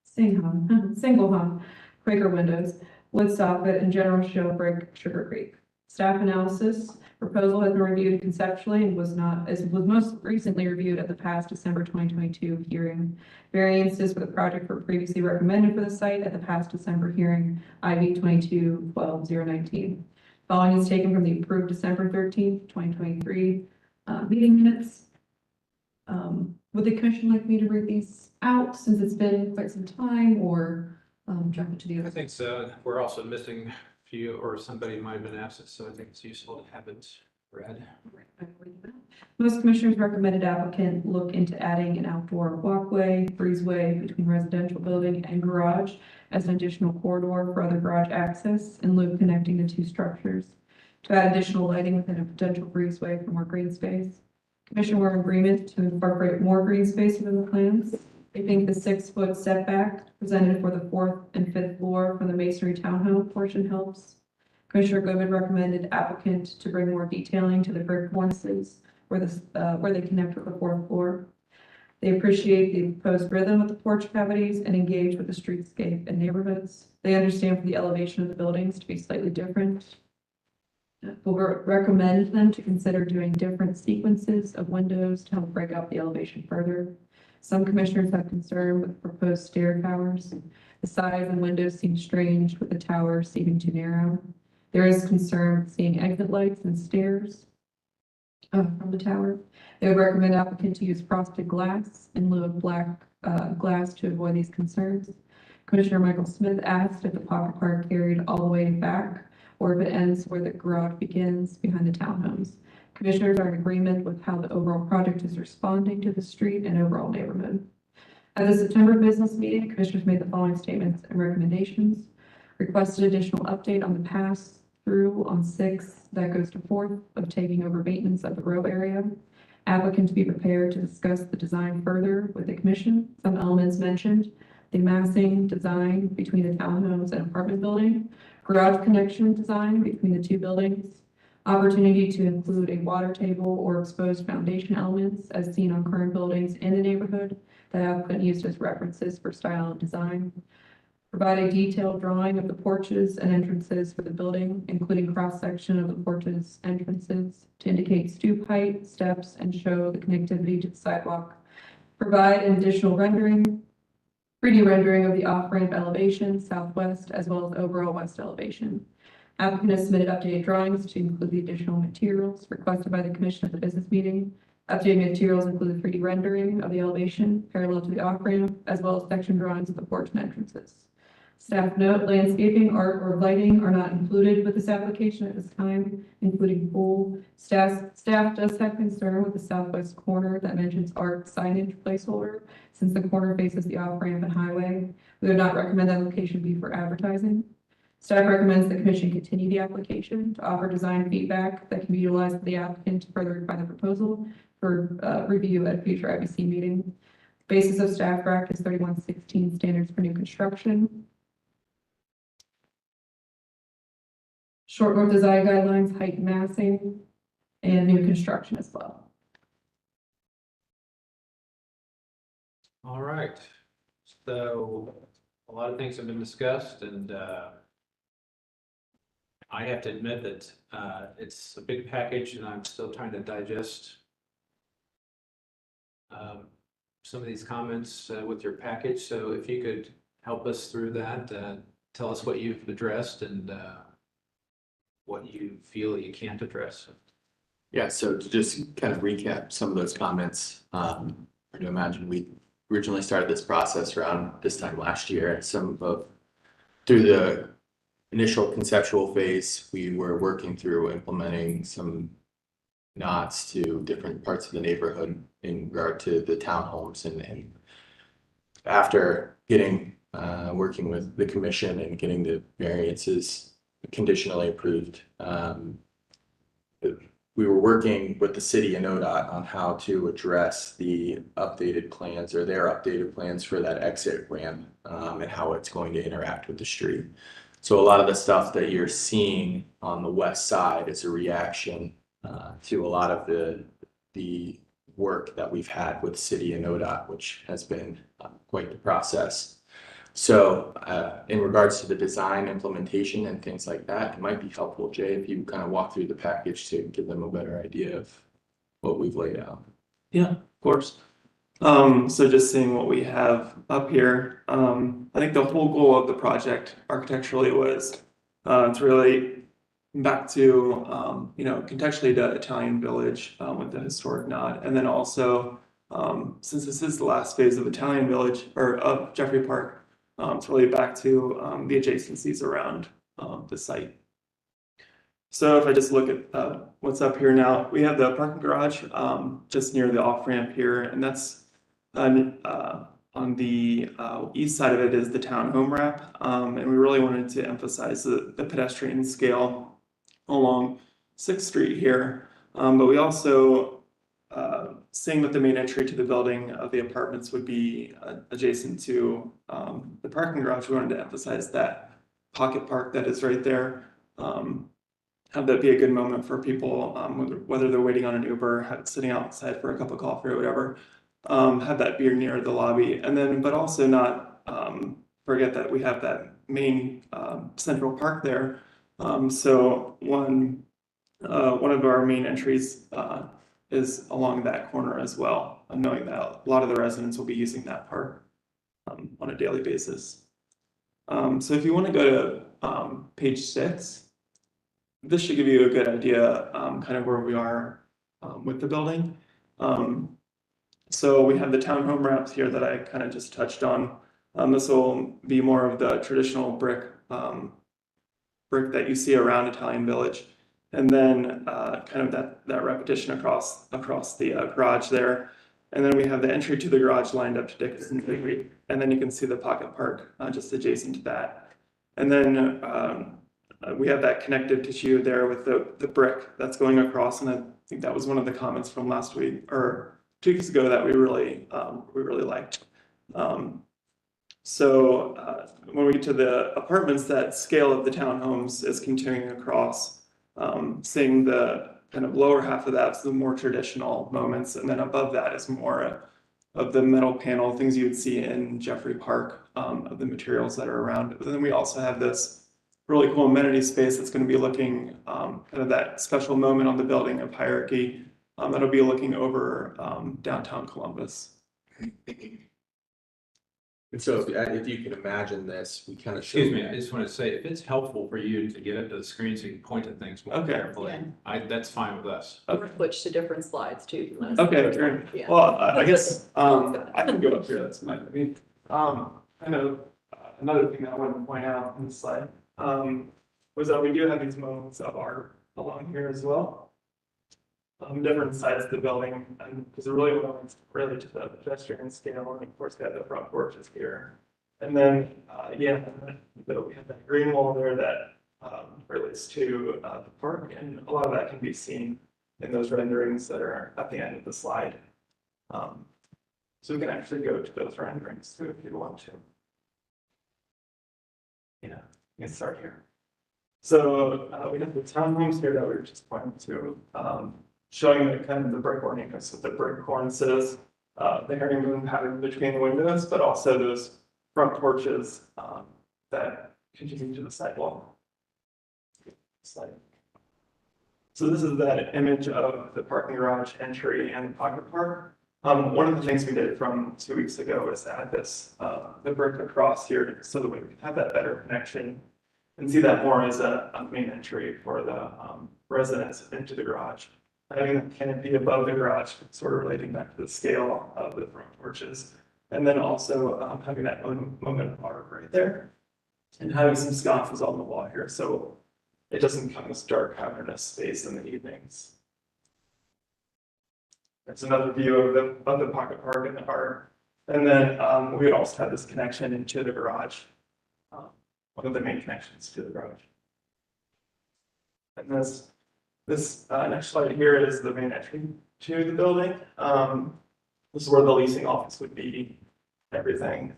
single hung, Quaker windows, wood soffit, and general show brick Sugar Creek. Staff analysis, proposal has been reviewed conceptually and was most recently reviewed at the past December 2022 hearing. Variances for the project were previously recommended for the site at the past December hearing, IV 22-12-019. Following is taken from the approved December 13th, 2023 meeting minutes. Would the commission like me to read these out since it's been quite some time, or jump into the I other? think so. We're also missing a few, or somebody might have been absent, so I think it's useful to have it read. Most commissioners recommended applicant look into adding an outdoor walkway, breezeway between residential building and garage as an additional corridor for other garage access and loop connecting the 2 structures. To add additional lighting within a potential breezeway for more green space. Commission were in agreement to incorporate more green space within the plans. They think the 6-foot setback presented for the 4th and 5th floor from the masonry townhome portion helps. Commissioner Goodman recommended applicant to bring more detailing to the brick cornices where they connect with the fourth floor. They appreciate the proposed rhythm of the porch cavities and engage with the streetscape and neighborhoods. They understand for the elevation of the buildings to be slightly different. We'll recommend them to consider doing different sequences of windows to help break up the elevation further. Some commissioners have concern with proposed stair towers. The size and windows seem strange with the tower seeming too narrow. There is concern with seeing exit lights and stairs from the tower. They would recommend applicant to use frosted glass in lieu of black glass to avoid these concerns. Commissioner Michael Smith asked if the pocket park carried all the way back or if it ends where the garage begins behind the townhomes. Commissioners are in agreement with how the overall project is responding to the street and overall neighborhood. At the September business meeting, commissioners made the following statements and recommendations. Requested additional update on the pass through on 6th that goes to 4th of taking over maintenance of the row area. Applicant to be prepared to discuss the design further with the commission. Some elements mentioned, the massing design between the townhomes and apartment building, garage connection design between the two buildings, opportunity to include a water table or exposed foundation elements as seen on current buildings in the neighborhood that applicant used as references for style and design. Provide a detailed drawing of the porches and entrances for the building, including cross-section of the porches entrances to indicate stoop height, steps, and show the connectivity to the sidewalk. Provide an additional rendering, 3D rendering of the off-ramp elevation, southwest, as well as overall west elevation. Applicant has submitted updated drawings to include the additional materials requested by the commission at the business meeting. Updated materials include the 3D rendering of the elevation parallel to the off-ramp, as well as section drawings of the porch and entrances. Staff note, landscaping, art, or lighting are not included with this application at this time, including pool. Staff does have concern with the southwest corner that mentions art signage placeholder, since the corner faces the off-ramp and highway. We would not recommend that location be for advertising. Staff recommends the commission continue the application to offer design feedback that can be utilized by the applicant to further refine the proposal for review at a future IBC meeting. Basis of staff practice 3116 standards for new construction. Short North design guidelines, height and massing, and new construction as well. All right, so a lot of things have been discussed, and I have to admit that it's a big package, and I'm still trying to digest some of these comments with your package. So if you could help us through that, tell us what you've addressed and what you feel you can't address. Yeah, so to just kind of recap some of those comments, I do imagine we originally started this process around this time last year, and through the initial conceptual phase, we were working through implementing some nods to different parts of the neighborhood in regard to the townhomes, and after getting working with the commission and getting the variances conditionally approved, we were working with the city and ODOT on how to address the updated plans or their updated plans for that exit ramp and how it's going to interact with the street. So a lot of the stuff that you're seeing on the west side is a reaction to a lot of the work that we've had with city and ODOT, which has been quite the process. So in regards to the design, implementation, and things like that, it might be helpful, Jay, if you kind of walk through the package to give them a better idea of what we've laid out. Yeah, of course. So just seeing what we have up here, I think the whole goal of the project architecturally was to really back to contextually to Italian Village with the historic nod, and then also since this is the last phase of Italian Village or of Jeffrey Park, it's really back to the adjacencies around the site. So if I just look at what's up here now, we have the parking garage just near the off-ramp here, and that's on the east side of it is the townhome wrap, and we really wanted to emphasize the pedestrian scale along 6th Street here, but we also seeing that the main entry to the building of the apartments would be adjacent to the parking garage, we wanted to emphasize that pocket park that is right there. have that be a good moment for people, whether they're waiting on an Uber, sitting outside for a cup of coffee or whatever. Have that beer near the lobby, and then, but also not forget that we have that main central park there. So one of our main entries is along that corner as well, knowing that a lot of the residents will be using that park on a daily basis. So if you want to go to page 6, this should give you a good idea kind of where we are with the building. So we have the townhome wraps here that I kind of just touched on. This will be more of the traditional brick that you see around Italian Village. And then kind of that repetition across the garage there. And then we have the entry to the garage lined up to Dickinson Bakery. And then you can see the pocket park just adjacent to that. And then we have that connective tissue there with the brick that's going across. And I think that was one of the comments from last week or 2 weeks ago that we really liked. So when we get to the apartments, that scale of the townhomes is continuing across, seeing the kind of lower half of that's the more traditional moments, and then above that is more of the metal panel, things you would see in Jeffrey Park, of the materials that are around. But then we also have this really cool amenity space that's going to be looking kind of that special moment on the building of hierarchy, that'll be looking over downtown Columbus. And so if you can imagine this, we kind of. Excuse me, I just want to say, if it's helpful for you to get up to the screen so you can point at things more Okay. carefully, that's fine with us. Okay. Switch to different slides too. if you want us Okay, to. great. Yeah. Well, I guess I can go up here. That's fine. I mean, kind of another thing that I wanted to point out in this slide was that we do have these moments of art along here as well. Different sides of the building, and because it really belongs really to the pedestrian scale, and of course we have the front porches here. And then, we have that green wall there that relates to the park, and a lot of that can be seen in those renderings that are at the end of the slide. So we can actually go to those renderings too if you want to. Yeah, you can start here. So we have the townhomes here that we were just pointing to, showing the kind of the brick ornaments with the brick cornices, the herringbone pattern between the windows, but also those front porches that continue to the sidewalk. So this is that image of the parking garage entry and pocket park. One of the things we did from 2 weeks ago is add this, the brick across here so that we can have that better connection and see that more as a main entry for the residents into the garage. Having that canopy above the garage, sort of relating back to the scale of the front porches. And then also having that moment of art right there. And having some sconces on the wall here, so it doesn't become this dark cavernous space in the evenings. That's another view of the pocket park and the art. And then we would also have this connection into the garage. One of the main connections to the garage. And this next slide here is the main entry to the building. This is where the leasing office would be, everything.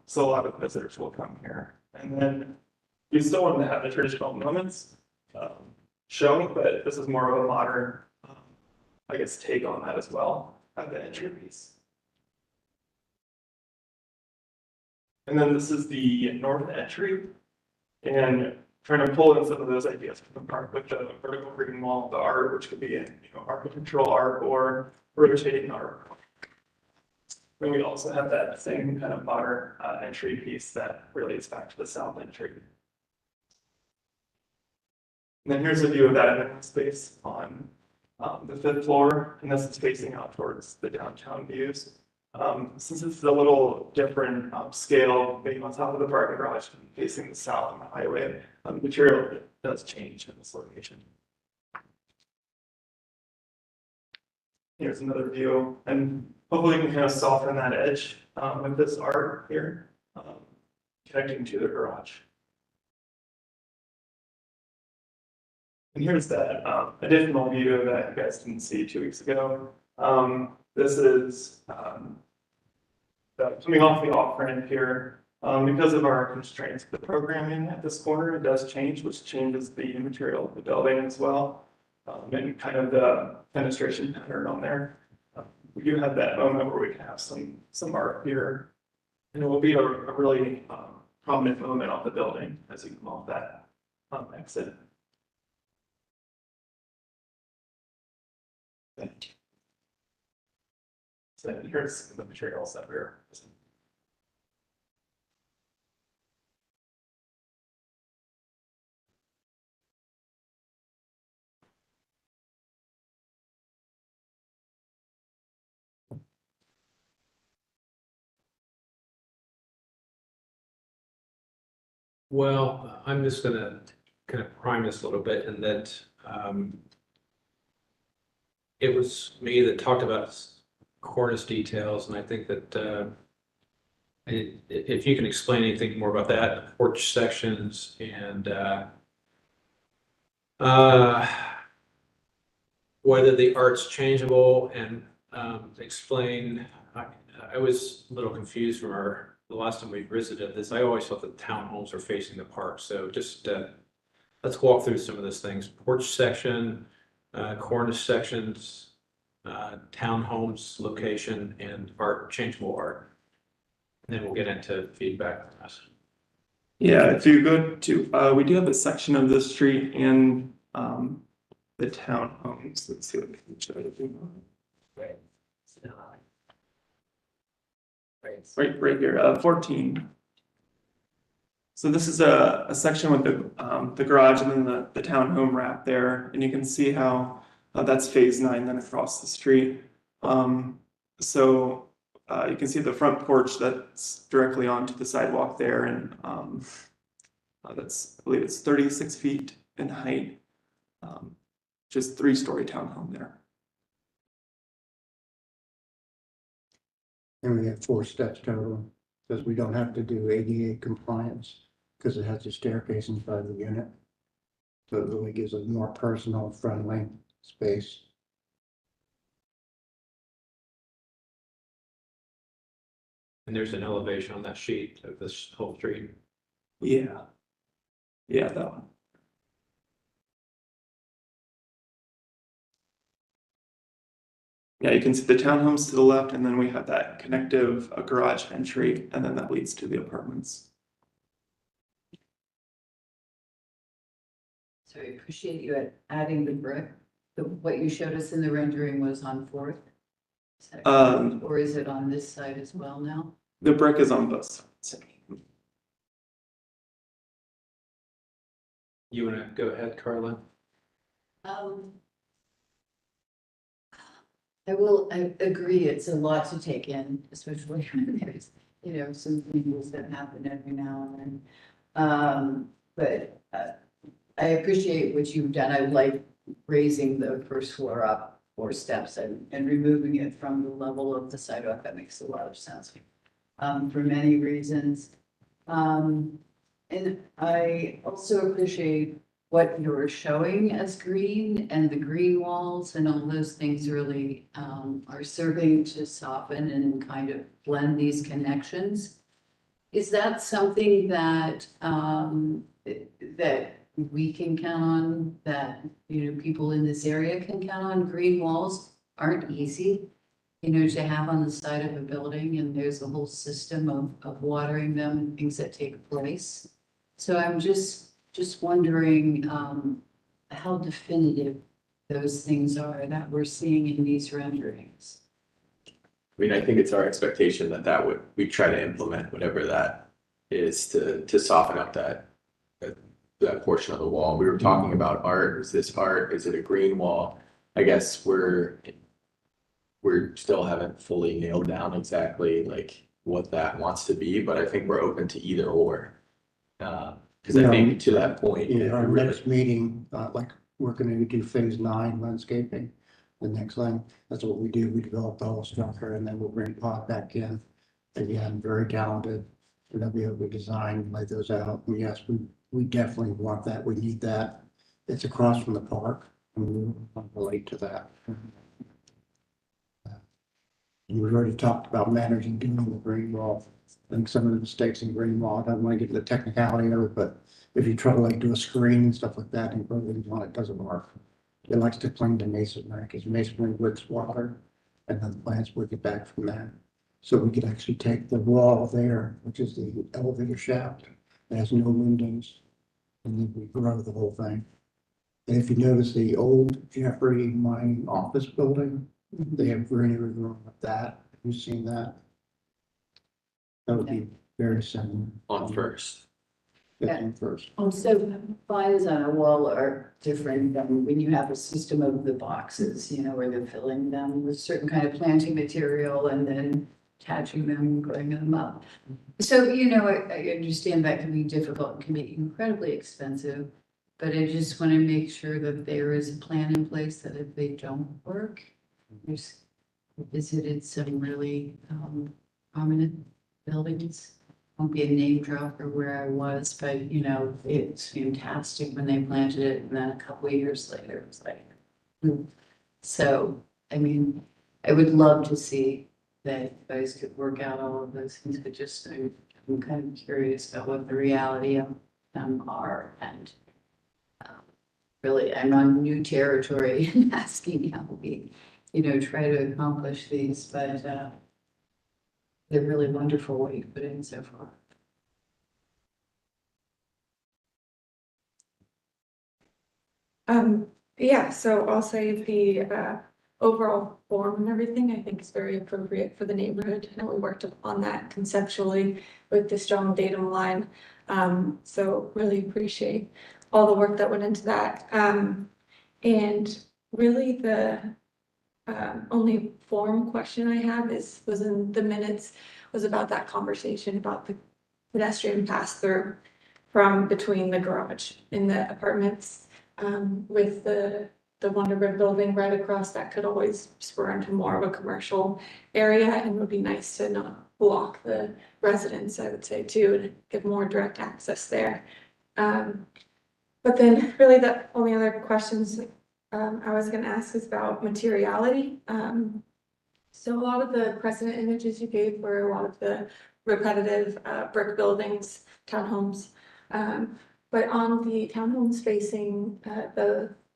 So a lot of visitors will come here. And then you still want to have the traditional moments shown, but this is more of a modern, I guess, take on that as well at the entry piece. And then this is the north entry, and trying to pull in some of those ideas from the park with the vertical green wall, the art, which could be architectural art or rotating art. And we also have that same kind of modern entry piece that relates back to the south entry. And then here's a view of that event space on the 5th floor, and this is facing out towards the downtown views. Since it's a little different scale, being on top of the parking garage and facing the south on the highway, the material does change in this location. Here's another view, and hopefully we can kind of soften that edge with this art here, connecting to the garage. And here's that additional view that you guys didn't see 2 weeks ago. This is coming off the off-ramp here. Because of our constraints, the programming at this corner does change, which changes the material of the building as well. And kind of the fenestration pattern on there. We do have that moment where we can have some art here. And it will be a really prominent moment on the building as you come off that exit. So here's the materials that we're using. Well, I'm just gonna kind of prime this a little bit in that it was me that talked about cornice details, and I think that if you can explain anything more about that, porch sections and whether the art's changeable and explain. I was a little confused from the last time we visited this. I always thought the townhomes are facing the park, so just let's walk through some of those things. Porch section, cornice sections, townhomes location, and art, changeable art. And then we'll get into feedback. Yeah, if you go to, we do have a section of the street in the townhomes. Let's see what we can show you. Right here, 14. So this is a section with the garage and then the townhome wrap there, and you can see how that's phase 9 then across the street. So you can see the front porch that's directly onto the sidewalk there, and that's, I believe it's 36 feet in height. Just 3-story townhome there. And we have 4 steps total, because we don't have to do ADA compliance, because it has a staircase inside the unit. So it really gives a more personal, friendly space. And there's an elevation on that sheet of this whole street. Yeah. Yeah, that one. Yeah, you can see the townhomes to the left, and then we have that connective garage entry, and then that leads to the apartments. So I appreciate you adding the brick. What you showed us in the rendering was on 4th? Or is it on this side as well now? The brick is on both sides. You want to go ahead, Carla? I agree, it's a lot to take in, especially when there's, some things that happen every now and then. But I appreciate what you've done. I like raising the first floor up 4 steps and removing it from the level of the sidewalk. That makes a lot of sense for many reasons. And I also appreciate what you were showing as green, and the green walls and all those things really are serving to soften and kind of blend these connections. Is that something that that we can count on, that people in this area can count on? Green walls aren't easy, to have on the side of a building, and there's a whole system of watering them and things that take place. So I'm just wondering how definitive those things are that we're seeing in these renderings. I mean, I think it's our expectation that we try to implement whatever that is to soften up that portion of the wall. We were talking about art. Is this art? Is it a green wall? I guess we're still haven't fully nailed down exactly like what that wants to be, but I think we're open to either or. Because I think to that point. Yeah, our next meeting, like we're gonna do phase 9 landscaping. The next line, that's what we do. We develop the whole structure and then we'll bring Pod back in. Again, very talented. And they'll be able to design, lay those out. And yes, we definitely want that. We need that. It's across from the park and we'll relate to that. We've already talked about managing doing the green wall. I think some of the mistakes in green wall, I don't want to get into the technicality of it, but if you try to like do a screen and stuff like that, and put it on, it doesn't work. It likes to cling to masonry, because masonry wicks water, and then the plants wick it back from that. So we could actually take the wall there, which is the elevator shaft, that has no windows, and then we grow the whole thing. And if you notice the old Jeffrey Mining office building, they have greenery growing up that. Have you seen that? That would be very similar. On First. Yeah, on First. So vines on a wall are different than when you have a system of the boxes, you know, where they're filling them with certain kind of planting material and then attaching them, growing them up. So, you know, I understand that can be difficult, and can be incredibly expensive, but I just want to make sure that there is a plan in place that if they don't work, there's visited some really prominent buildings. Won't be a name dropper where I was, but you know, it's fantastic when they planted it, and then a couple of years later, it was like, so, I mean, I would love to see that you guys could work out all of those things, but just I'm kind of curious about what the reality of them are, and really, I'm on new territory and asking how we, you know, try to accomplish these, but they're really wonderful what you've put in so far. Yeah, so I'll say the overall form and everything, I think is very appropriate for the neighborhood. And we worked on that conceptually with the strong datum line. So really appreciate all the work that went into that. And really the only form question I have was in the minutes, was about that conversation about the pedestrian pass through from between the garage in the apartments, with the Wonderbird building right across. That could always spur into more of a commercial area, and would be nice to not block the residents, I would say too, and give more direct access there. But then really the only other questions I was gonna ask is about materiality. So a lot of the precedent images you gave were a lot of the repetitive brick buildings, townhomes. But on the townhomes facing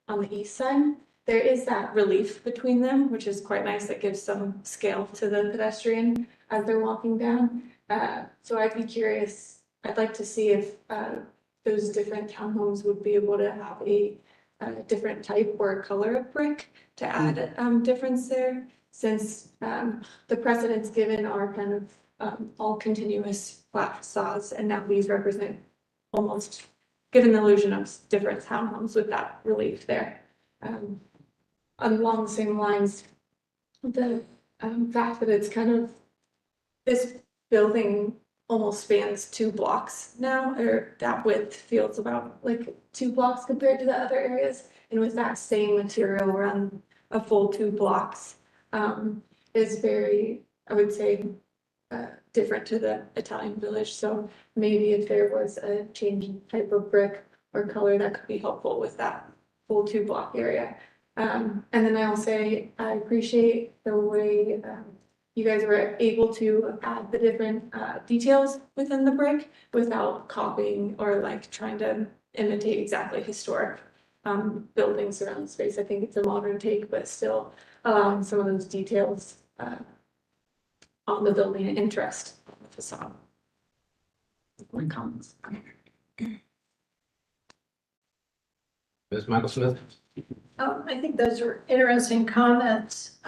on the east side, there is that relief between them, which is quite nice. That gives some scale to the pedestrian as they're walking down. So I'd be curious, I'd like to see if those different townhomes would be able to have a different type or color of brick to add difference there, since the precedents given are kind of all continuous flat facades, and now these represent almost give an illusion of different townhomes with that relief there. Along the same lines, the fact that it's kind of, this building almost spans 2 blocks now, or that width feels about like 2 blocks compared to the other areas, and with that same material around a full 2 blocks is very, I would say, different to the Italian village. So maybe if there was a change in type of brick or color, that could be helpful with that full 2 block area. And then I'll say I appreciate the way you guys were able to add the different details within the brick without copying or like trying to imitate exactly historic buildings around the space. I think it's a modern take, but still allowing some of those details on the building and interest on the facade. My comments. Ms. Michael Smith? I think those are interesting comments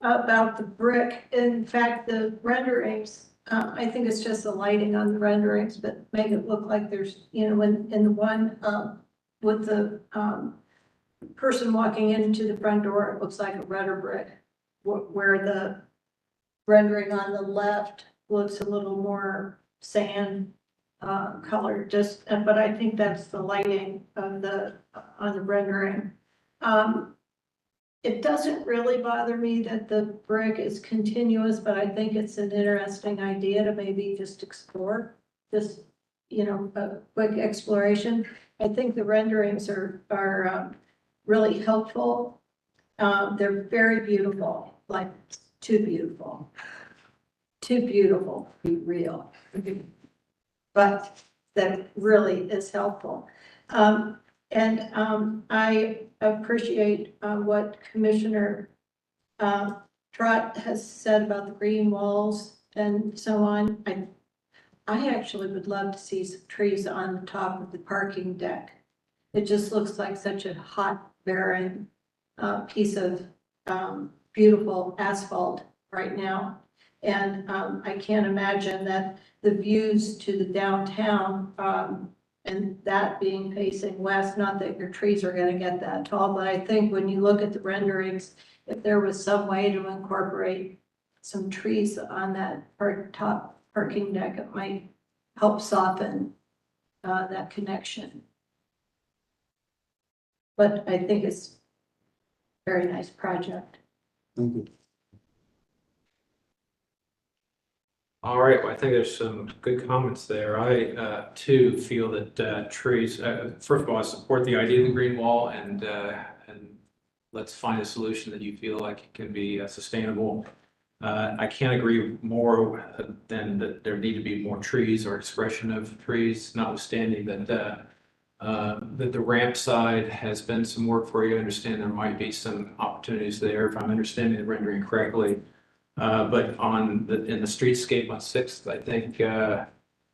about the brick. In fact, the renderings, I think it's just the lighting on the renderings, but make it look like there's, you know, when in the one with the person walking into the front door, it looks like a redder brick, where the rendering on the left looks a little more sand color, just, but I think that's the lighting of the on the rendering. It doesn't really bother me that the brick is continuous, but I think it's an interesting idea to maybe just explore, just, you know, a quick exploration. I think the renderings are really helpful. They're very beautiful, like too beautiful. Too beautiful to be real. But that really is helpful. I appreciate what Commissioner Trott has said about the green walls and so on. I actually would love to see some trees on the top of the parking deck. It just looks like such a hot, barren piece of beautiful asphalt right now. And I can't imagine that the views to the downtown and that being facing west, not that your trees are going to get that tall, but I think when you look at the renderings, if there was some way to incorporate some trees on that top parking deck, it might help soften that connection. But I think it's a very nice project. Thank you. All right, well, I think there's some good comments there. I too feel that trees, first of all, I support the idea of the green wall and let's find a solution that you feel like can be sustainable. I can't agree more than that there need to be more trees or expression of trees, notwithstanding that the ramp side has been some work for you. I understand there might be some opportunities there if I'm understanding the rendering correctly. But in the streetscape on 6th, I think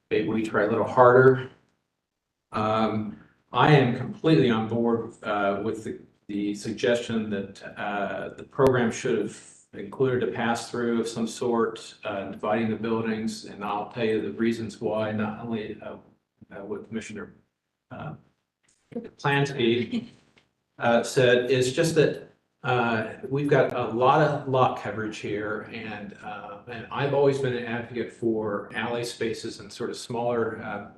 maybe we try a little harder. I am completely on board with the suggestion that the program should have included a pass-through of some sort, dividing the buildings, and I'll tell you the reasons why, not only what Commissioner Plansky said, is just that we've got a lot of lot coverage here, and I've always been an advocate for alley spaces and sort of smaller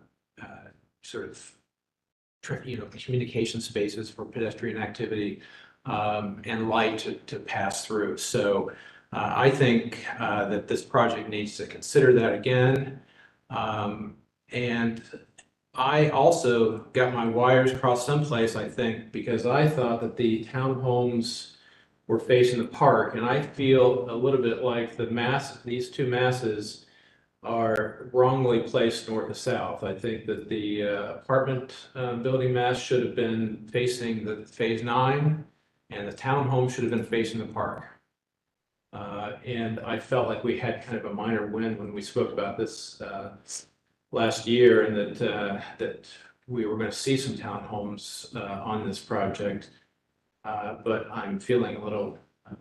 communication spaces for pedestrian activity and light to pass through. So I think that this project needs to consider that again. And I also got my wires crossed someplace, I think, because I thought that the townhomes were facing the park, and I feel a little bit like these two masses are wrongly placed north to south. I think that the apartment building mass should have been facing the phase 9, and the townhome should have been facing the park. And I felt like we had kind of a minor win when we spoke about this last year, and that we were going to see some townhomes on this project. But I'm feeling a little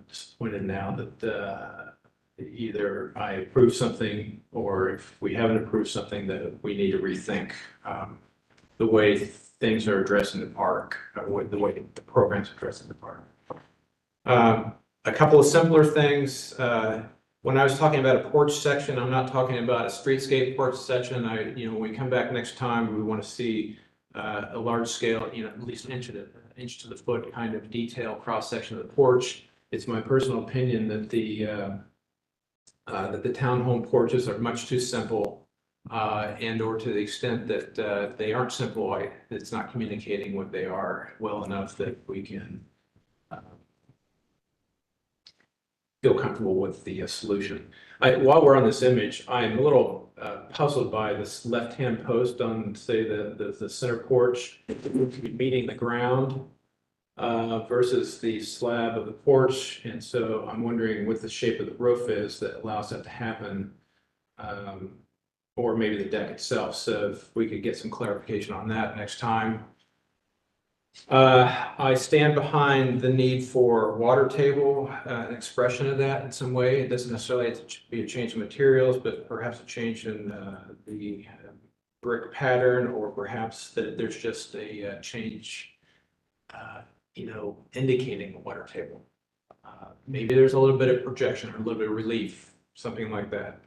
disappointed now that either I approve something, or if we haven't approved something, that we need to rethink the way things are addressing the park, or the way the program's addressing the park. A couple of simpler things. When I was talking about a porch section, I'm not talking about a streetscape porch section. When we come back next time, we want to see a large scale, at least inch to the foot kind of detail cross section of the porch. It's my personal opinion that the townhome porches are much too simple, or to the extent that they aren't simple, it's not communicating what they are well enough that we can feel comfortable with the solution. While we're on this image, I'm a little puzzled by this left-hand post on, say, the center porch meeting the ground versus the slab of the porch. And so I'm wondering what the shape of the roof is that allows that to happen, or maybe the deck itself. So if we could get some clarification on that next time. I stand behind the need for water table, an expression of that in some way. It doesn't necessarily have to be a change in materials, but perhaps a change in the brick pattern, or perhaps that there's just a change, indicating a water table. Maybe there's a little bit of projection or a little bit of relief, something like that.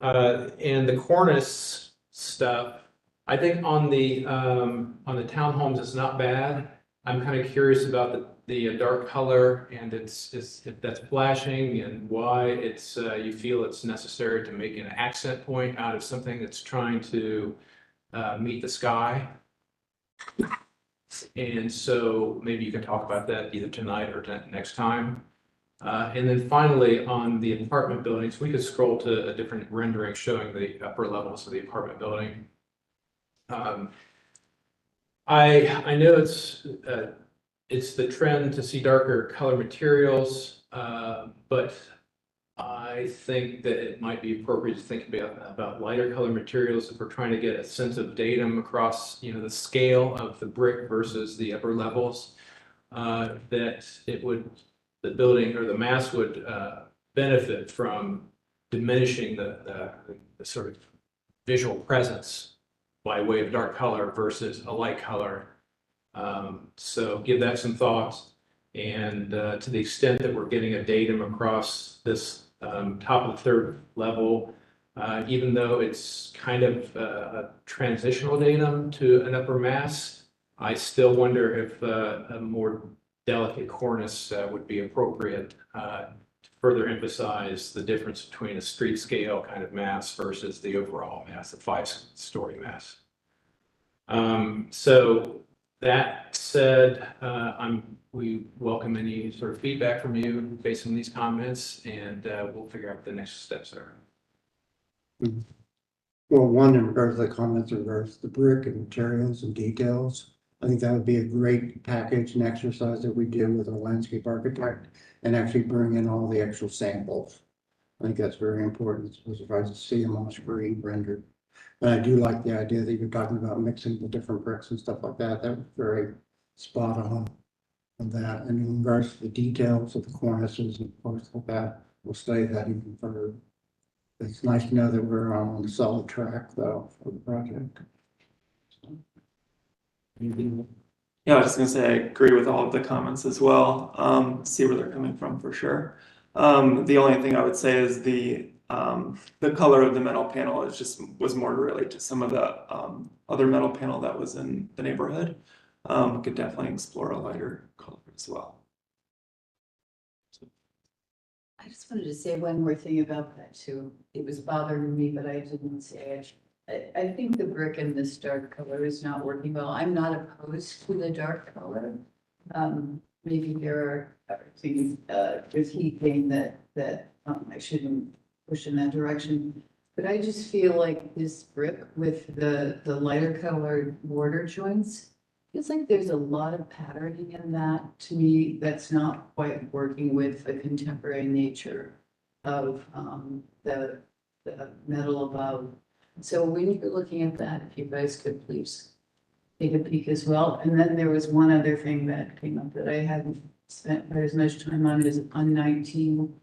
And the cornice stuff, I think on the townhomes, it's not bad. I'm kind of curious about the dark color, and if that's flashing, and why you feel it's necessary to make an accent point out of something that's trying to meet the sky. And so maybe you can talk about that either tonight or next time. And then finally, on the apartment buildings, we could scroll to a different rendering showing the upper levels of the apartment building. I know it's the trend to see darker color materials, but I think that it might be appropriate to think about lighter color materials if we're trying to get a sense of datum across, the scale of the brick versus the upper levels. That the building or the mass would benefit from diminishing the sort of visual presence by way of dark color versus a light color. So give that some thought. And to the extent that we're getting a datum across this top of the third level, even though it's kind of a transitional datum to an upper mass, I still wonder if a more delicate cornice would be appropriate to further emphasize the difference between a street scale kind of mass versus the overall mass, the 5-story mass. So that said, we welcome any sort of feedback from you based on these comments, and we'll figure out what the next steps are. Well, one, in regards to the comments in regards to the brick and materials and details, I think that would be a great package and exercise that we do with our landscape architect and actually bring in all the actual samples. I think that's very important. It's surprised to see them on screen rendered. And I do like the idea that you're talking about mixing the different bricks and stuff like that. That was very spot on that. And in regards to the details of the cornices and parts like that, we'll study that even further. It's nice to know that we're on a solid track though for the project. Yeah, I was just gonna say, I agree with all of the comments as well. See where they're coming from for sure. The only thing I would say is the color of the metal panel was more to relate to some of the other metal panel that was in the neighborhood. We could definitely explore a lighter color as well. I just wanted to say one more thing about that too. It was bothering me, but I didn't say it. I think the brick in this dark color is not working well. I'm not opposed to the dark color. Maybe there are things with heat gain that I shouldn't push in that direction. But I just feel like this brick with the lighter colored mortar joints, feels like there's a lot of patterning in that. To me, that's not quite working with the contemporary nature of the metal above. So when you're looking at that, if you guys could please take a peek as well. And then there was one other thing that came up that I hadn't spent quite as much time on, is on 19.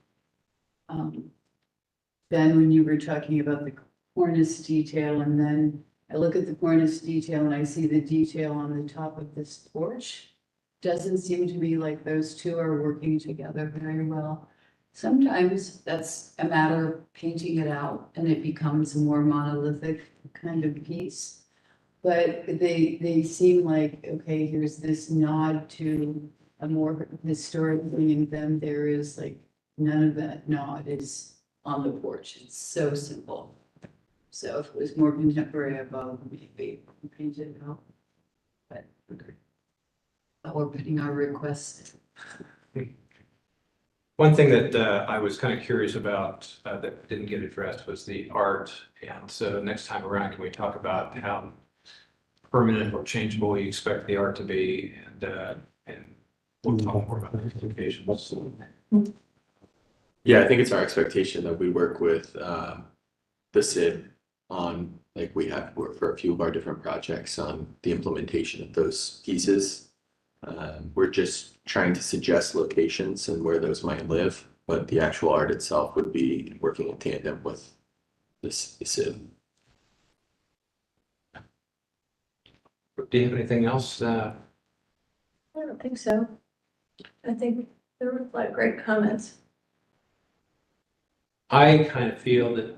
Ben, when you were talking about the cornice detail, and then I look at the cornice detail and I see the detail on the top of this porch. Doesn't seem to me like those two are working together very well. Sometimes that's a matter of painting it out and it becomes a more monolithic kind of piece. But they seem like, okay, here's this nod to a more historic thing, and then there is like none of that nod is on the porch. It's so simple. So if it was more contemporary above, maybe paint it out. But we're putting our request. One thing that I was kind of curious about that didn't get addressed was the art. And so next time around, can we talk about how permanent or changeable you expect the art to be? And we'll talk more about the implications. Yeah, I think it's our expectation that we work with the CID on, like we have worked for a few of our different projects on the implementation of those pieces. We're just trying to suggest locations and where those might live, but the actual art itself would be working in tandem with the CID. Do you have anything else? I don't think so. I think there were a lot of great comments. I kind of feel that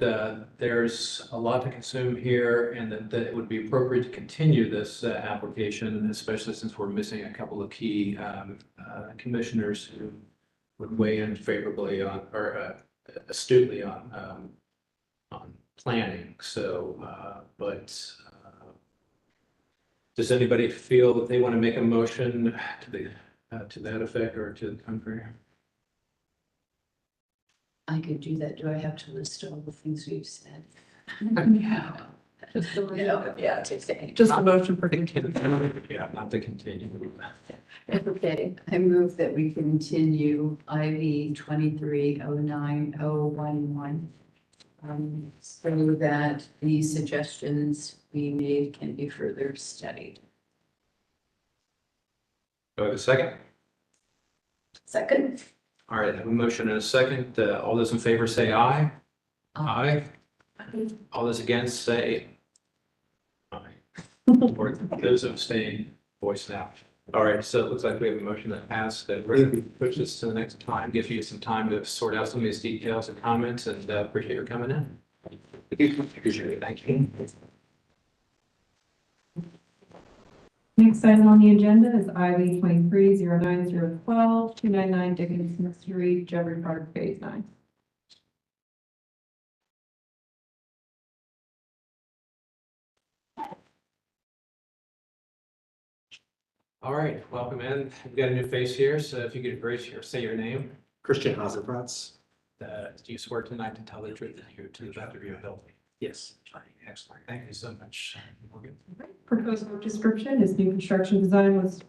there's a lot to consume here, and that it would be appropriate to continue this application, especially since we're missing a couple of key commissioners who would weigh in favorably on, or astutely on planning. So, does anybody feel that they want to make a motion to that effect or to the contrary? I could do that. Do I have to list all the things we've said? Just the No, yeah, today. Just a motion for Yeah, not to continue. Okay, I move that we continue IV 2309-011. So that the suggestions we made can be further studied. Do I have a second? Second, All right, I have a motion and a second. All those in favor say aye. Aye. All those against say aye. Or those abstain, voice now. All right, so it looks like we have a motion that passed, that we're going to push this to the next time, give you some time to sort out some of these details and comments, and appreciate your coming in. Appreciate it, thank you. Next item on the agenda is IV 2309-012, 299 Dickinson Street, Jeffrey Park, Phase 9. All right, welcome in. We've got a new face here, so if you could grace your, say your name. Christian Hasenpratz. Do you swear tonight to tell the truth here to the best of your ability? Yes. Excellent, thank you so much. Morgan. Proposed work description is new construction design was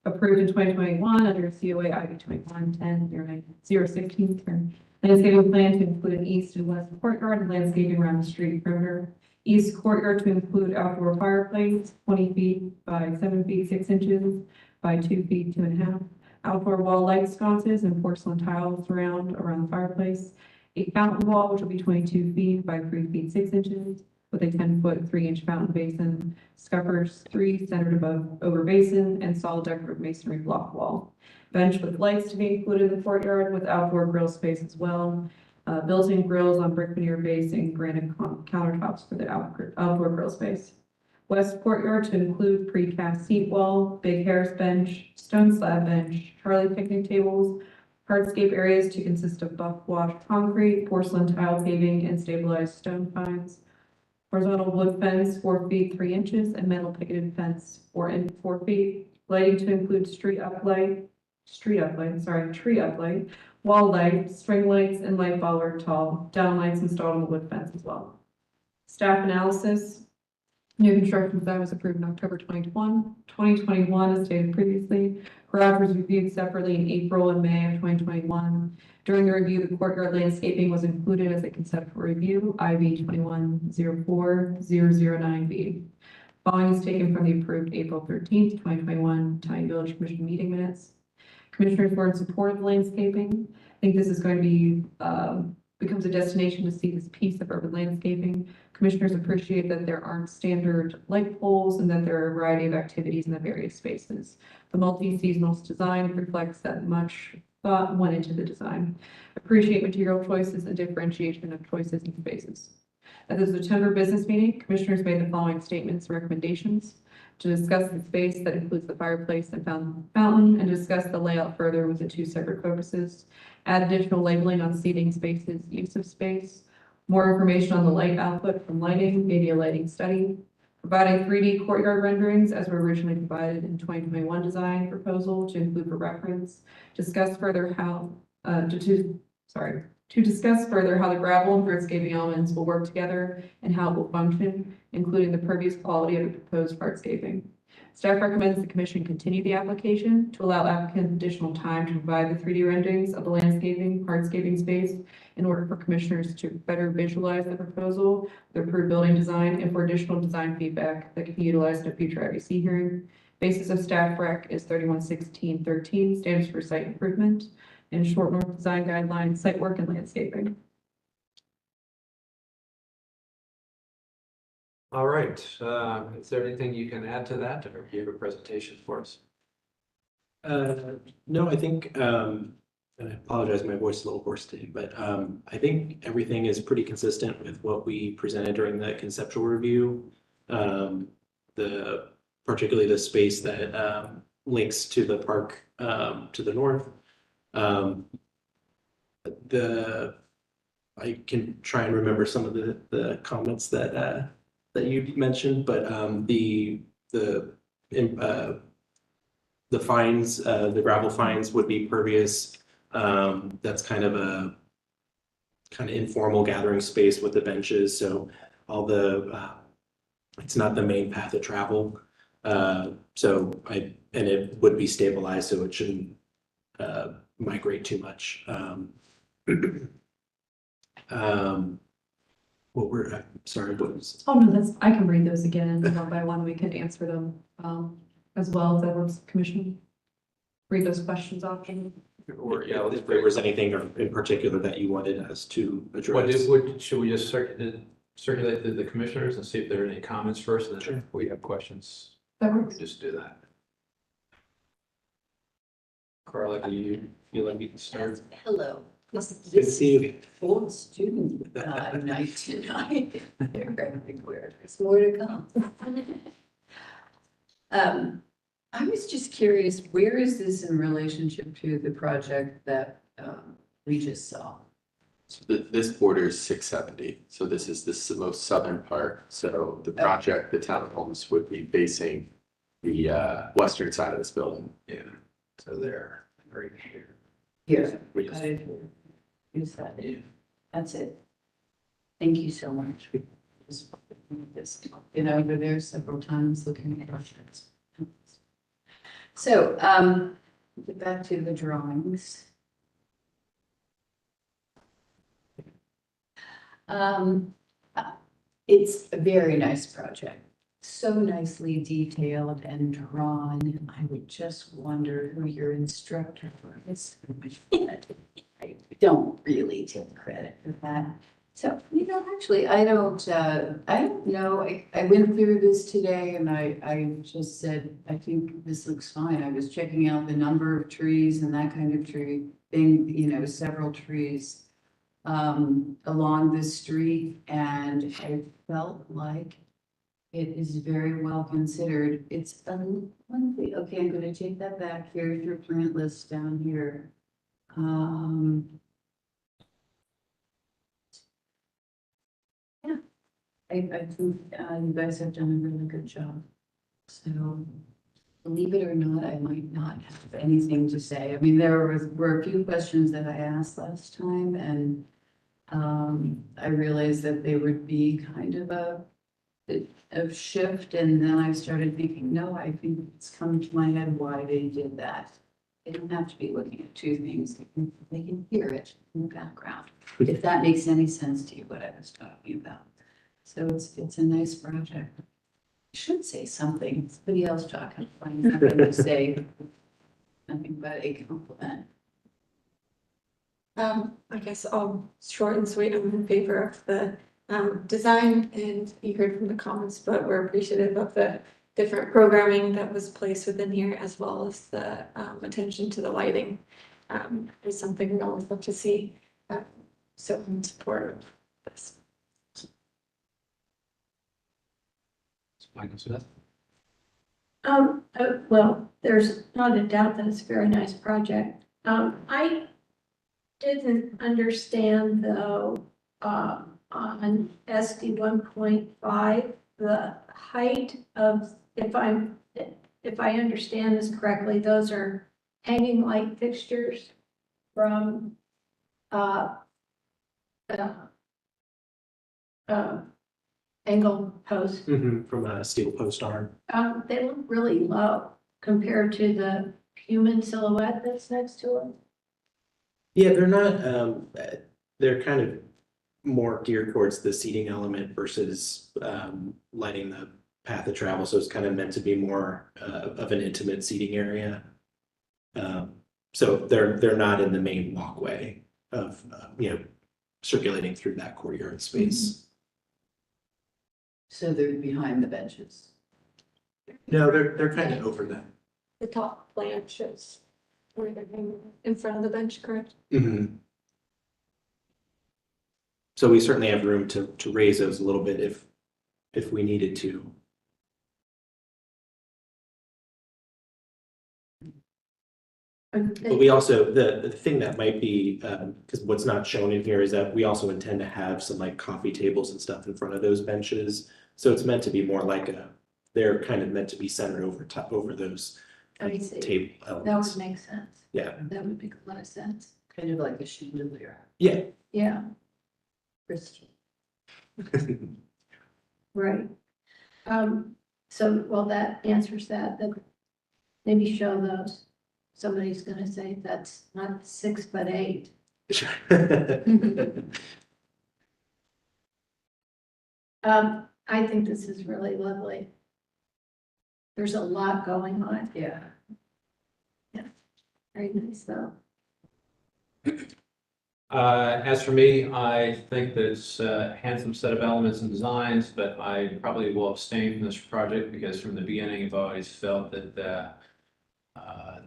approved in 2021 under COA IV 2110-016 term. Landscaping plan to include an east and west courtyard and landscaping around the street perimeter. East courtyard to include outdoor fireplace, 20 feet by 7 feet 6 inches by 2 feet 2.5. Outdoor wall light sconces and porcelain tiles around the fireplace. A fountain wall, which will be 22 feet by 3 feet 6 inches with a 10-foot 3-inch fountain basin. Scuppers 3 centered over basin and solid decorative masonry block wall. Bench with lights to be included in the courtyard with outdoor grill space as well. Built-in grills on brick veneer base and granite countertops for the outdoor grill space. West courtyard to include precast seat wall, big Harris bench, stone slab bench, Charlie picnic tables, hardscape areas to consist of buff washed concrete, porcelain tile paving, and stabilized stone pines. Horizontal wood fence, 4 feet 3 inches, and metal picketed fence, 4 feet. Lighting to include tree uplight, wall light, string lights, and light bollard tall, down lights installed on the wood fence as well. Staff analysis. New construction design was approved in October 2021, as stated previously. Garage was reviewed separately in April and May of 2021. During the review, the courtyard landscaping was included as a conceptual review, IV 2104-009B. Following is taken from the approved April 13th, 2021 Tiny Village Commission meeting minutes. Commissioners were in support of landscaping. I think this is going to be, becomes a destination to see this piece of urban landscaping. Commissioners appreciate that there aren't standard light poles and that there are a variety of activities in the various spaces. The multi-seasonal design reflects that much thought went into the design. Appreciate material choices and differentiation of choices and spaces. At the September business meeting, commissioners made the following statements and recommendations: to discuss the space that includes the fireplace and fountain, and discuss the layout further with the 2 separate focuses. Add additional labeling on seating spaces, use of space, more information on the light output from lighting, maybe a lighting study. Providing 3D courtyard renderings as were originally provided in 2021 design proposal to include for reference. Discuss further how, to discuss further how the gravel and hardscaping elements will work together and how it will function, including the pervious quality of the proposed hardscaping. Staff recommends the commission continue the application to allow applicant additional time to provide the 3D renderings of the landscaping, hardscaping space in order for commissioners to better visualize the proposal, the approved building design, and for additional design feedback that can be utilized in a future IBC hearing. Basis of staff rec is 311613, standards for site improvement, and short north design guidelines, site work, and landscaping. All right, is there anything you can add to that, or do you have a presentation for us? No, I think, and I apologize, my voice is a little hoarse today, but I think everything is pretty consistent with what we presented during the conceptual review. Particularly the space that links to the park to the north. I can try and remember some of the comments that you mentioned, but the fines, the gravel fines would be pervious. That's kind of kind of informal gathering space with the benches, so all the, it's not the main path of travel. And it would be stabilized, so it shouldn't migrate too much. Sorry, what was? Oh, no, that's, I can read those again one by one. We can answer them, as well, if that works, Commissioner. Read those questions off. Or, yeah, if there was anything in particular that you wanted us to address. Should we just circulate to the commissioners and see if there are any comments first, and then if we have questions, That we works. can just do that. Carla, do you feel like we can start? Hello. Good to see you. Full student night tonight. They're everywhere. There's more to come. I was just curious, where is this in relationship to the project that we just saw? So this borders 670, so this is the most southern part. So the project, the townhomes would be facing the western side of this building. Yeah, so they're right here. Here. We just- Use that. That's it. Thank you so much. Just been over there several times looking at projects. So, get back to the drawings. It's a very nice project, so nicely detailed and drawn. I would just wonder who your instructor was. I don't really take credit for that. So, actually, I don't know. I went through this today and I just said, I think this looks fine. I was checking out the number of trees and that kind of tree thing, several trees along the street, and I felt like it is very well considered. It's one thing, okay, I'm gonna take that back. Here's your plant list down here. Yeah, I think you guys have done a really good job. So believe it or not, I might not have anything to say. I mean, there were a few questions that I asked last time, and I realized that they would be kind of a shift, and then I started thinking, no, I think it's come to my head why they did that. They don't have to be looking at two things. They can hear it in the background, if that makes any sense to you, what I was talking about. So it's a nice project. I should say something. Somebody else talking, find something to say. Nothing but a compliment. I guess I'll short and sweet. I'm in favor of the design, and you heard from the comments, but we're appreciative of the different programming that was placed within here, as well as the attention to the lighting. Is something we always love to see. So I'm in support of this. Michael Smith? Well, there's not a doubt that it's a very nice project. I didn't understand though, on SD 1.5, the height of, if I understand this correctly, those are hanging light fixtures from, angle posts. From a steel post arm. They look really low compared to the human silhouette that's next to them. Yeah, they're not, they're kind of more geared towards the seating element versus lighting the path of travel. So it's kind of meant to be more of an intimate seating area. So they're not in the main walkway of, circulating through that courtyard space. So they're behind the benches. No, they're kind of over that. The top plan shows where they're hanging in front of the bench, correct? So we certainly have room to raise those a little bit if we needed to. But we also, the thing that might be, because what's not shown in here is that we also intend to have some like coffee tables and stuff in front of those benches. So it's meant to be more like they're kind of meant to be centered over those I see. table That elements. would make sense. Yeah. That would make a lot of sense. Kind of like a chandelier. Yeah. Yeah. Christie. Right. So, well, that answers that, then maybe show those. Somebody's gonna say that's not 6 but 8. I think this is really lovely. There's a lot going on. Yeah. Very nice though. As for me, I think that it's a handsome set of elements and designs, but I probably will abstain from this project because from the beginning, I've always felt that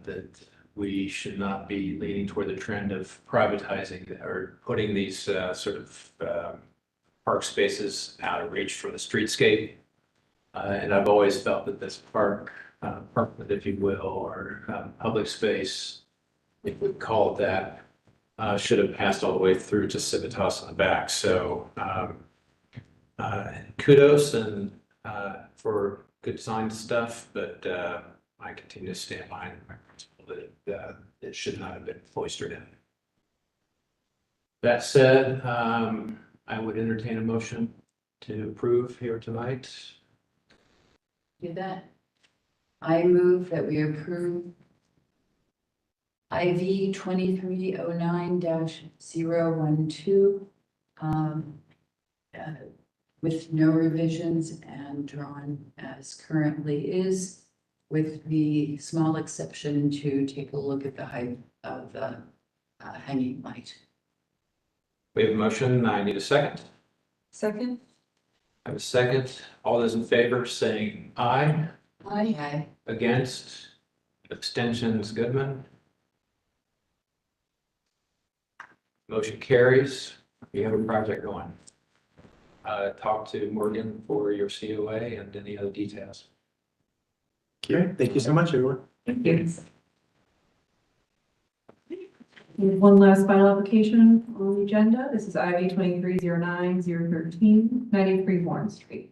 that we should not be leaning toward the trend of privatizing or putting these sort of park spaces out of reach from the streetscape. And I've always felt that this parkland, if you will, or public space, if we call it that, should have passed all the way through to Civitas on the back. So kudos and for good design stuff, but I continue to stand behind my principle that it should not have been cloistered in. That said, I would entertain a motion to approve here tonight. Do that. I move that we approve IV 2309-012 with no revisions and drawn as currently is, with the small exception to take a look at the height of the hanging light. We have a motion. I need a second. Second? I have a second. All those in favor saying aye. Aye. Against? Abstentions, Goodman? Motion carries. You have a project going. Talk to Morgan for your COA and any other details. Great, thank you so much, everyone. Thank you. We have one last final application on the agenda. This is IV 2309-013, 93 Warren Street.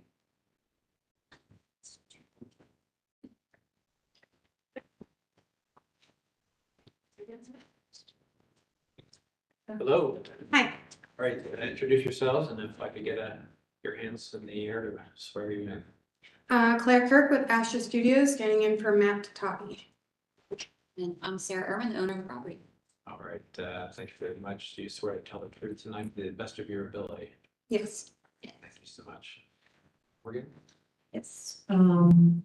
Hello. Hi. All right, introduce yourselves and if I could get your hands in the air to swear you in. Claire Kirk with Astra Studios, standing in for Matt Toppy. And I'm Sarah Irwin, the owner of the property. All right, thank you very much. Do you swear to tell the truth tonight to the best of your ability? Yes. Thank you so much. Morgan? Yes.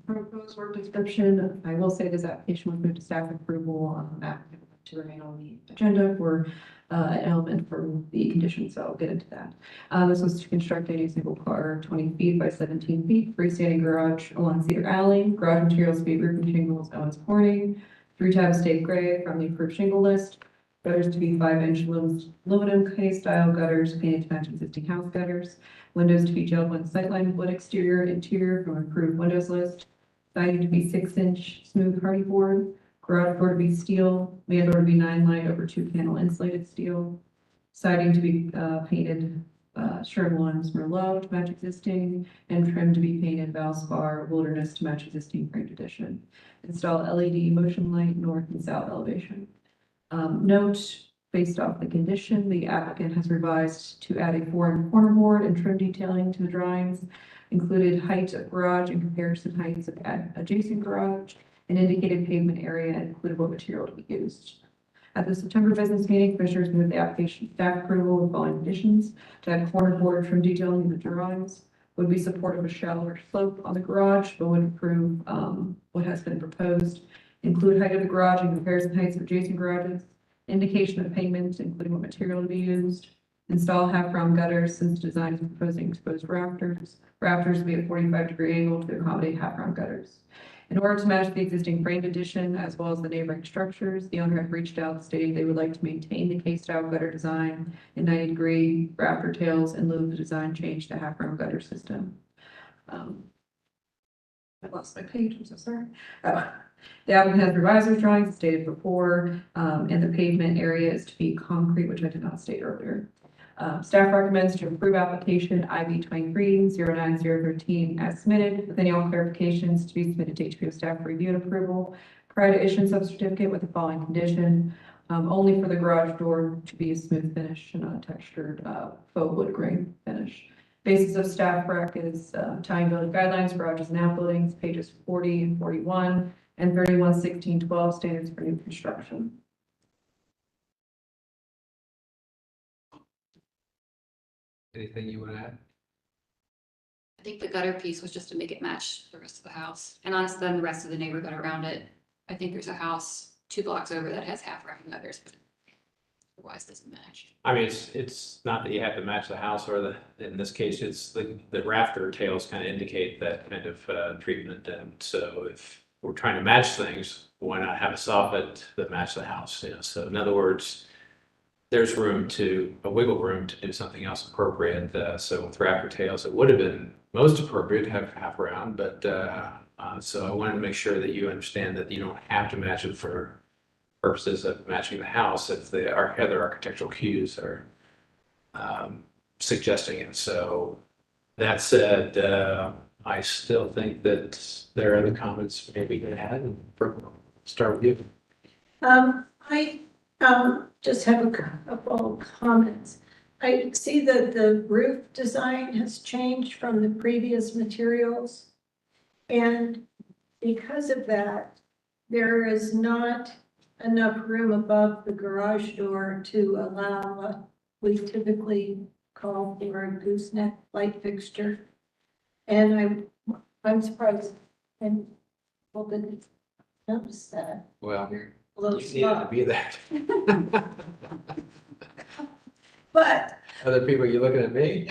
Proposed work description, I will say this application was moved to staff approval, applicant to remain on the agenda for an element for the condition, so I'll get into that. This was to construct a new single car, 20 feet by 17 feet, freestanding garage along Cedar Alley. Garage materials to be roofing shingles, Owens Corning, 3-tab state gray from the approved shingle list. Gutters to be 5-inch aluminum K-style gutters painted to match existing house gutters. Windows to be gel blend sightline wood exterior, interior from approved windows list. Siding to be 6-inch smooth hardy board. Garage door to be steel. Man door to be 9-light over 2-panel insulated steel. Siding to be painted Sherman Williams Merlot to match existing, and trim to be painted Valspar Wilderness to match existing framed addition. Install LED motion light north and south elevation. Note, based off the condition, the applicant has revised to add a 4-inch corner board and trim detailing to the drawings, included height of garage and comparison heights of adjacent garage, and indicated pavement area and included what material to be used. At the September business meeting, commissioners moved the application staff approval with following conditions: to add corner board trim detailing in the drawings, would be supportive of a shallower slope on the garage, but would improve what has been proposed. Include height of the garage and comparison heights of adjacent garages. Indication of pavement, including what material to be used. Install half-round gutters since design is proposing exposed rafters. Rafters will be at 45-degree angle to accommodate half-round gutters. In order to match the existing framed addition as well as the neighboring structures, the owner had reached out stating they would like to maintain the K-style gutter design and 90-degree rafter tails in lieu of the design change to half-round gutter system. I lost my page, I'm so sorry. The applicant has revised their drawings as stated before, and the pavement area is to be concrete, which I did not state earlier. Staff recommends to approve application IV 23-09013 as submitted, with any all clarifications to be submitted to HPO staff for review and approval prior to issuance of certificate with the following condition. only for the garage door to be a smooth finish and not a textured, faux wood grain finish. Basis of staff rec is, tying building guidelines, garages and outbuildings, pages 40 and 41, and 31, 16, 12, standards for new construction. Anything you want to add? I think the gutter piece was just to make it match the rest of the house. And honestly, then the rest of the neighbor gutter around it. I think there's a house 2 blocks over that has half round gutters, but otherwise doesn't match. I mean, it's not that you have to match the house or in this case, it's the rafter tails kind of indicate that kind of treatment. And so if we're trying to match things, why not have a soffit that match the house? You know, so in other words, there's a wiggle room to do something else appropriate. So with rafter tails, it would have been most appropriate to have half round, but so I wanted to make sure that you understand that you don't have to match it for purposes of matching the house if the other architectural cues are suggesting it. So that said, I still think that there are other comments maybe to add, and start with you. I just have a couple of comments. I see that the roof design has changed from the previous materials. And because of that, there is not enough room above the garage door to allow what we typically call for a gooseneck light fixture. And I'm surprised and people didn't notice that. Well, A little you needed to slow. be that. But Other people, you're looking at me.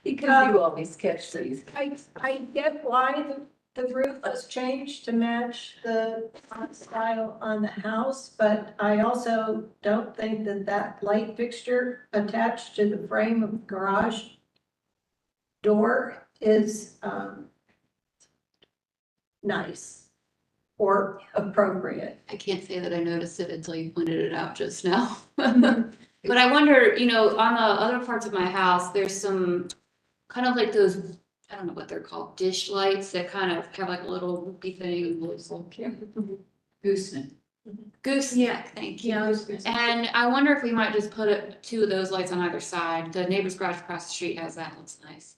Because you always catch these. I get why the roof was changed to match the style on the house, but I also don't think that light fixture attached to the frame of the garage door is nice or appropriate. I can't say that I noticed it until you pointed it out just now. But I wonder, you know, on the other parts of my house, there's some kind of like those, I don't know what they're called, dish lights that kind of have like a little loopy thing and looks like Gooseneck. gooseneck, thank you. And I wonder if we might just put 2 of those lights on either side. The neighbor's garage across the street has that, looks nice.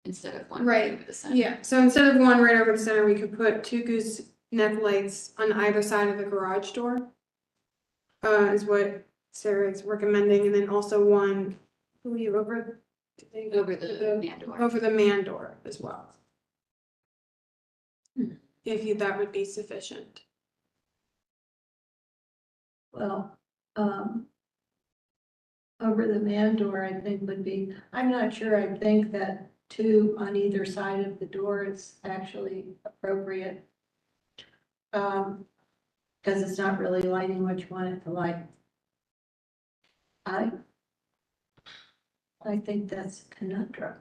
Instead of one right over the center. Yeah, so instead of one right over the center, we could put 2 gooseneck lights on either side of the garage door. Is what Sarah is recommending, and then also one, I believe over the man door. Over the man door as well. That would be sufficient. Well, over the man door, I think would be, I'm not sure, I think that 2 on either side of the door is actually appropriate. Because it's not really lighting what you want it to light. I think that's a conundrum.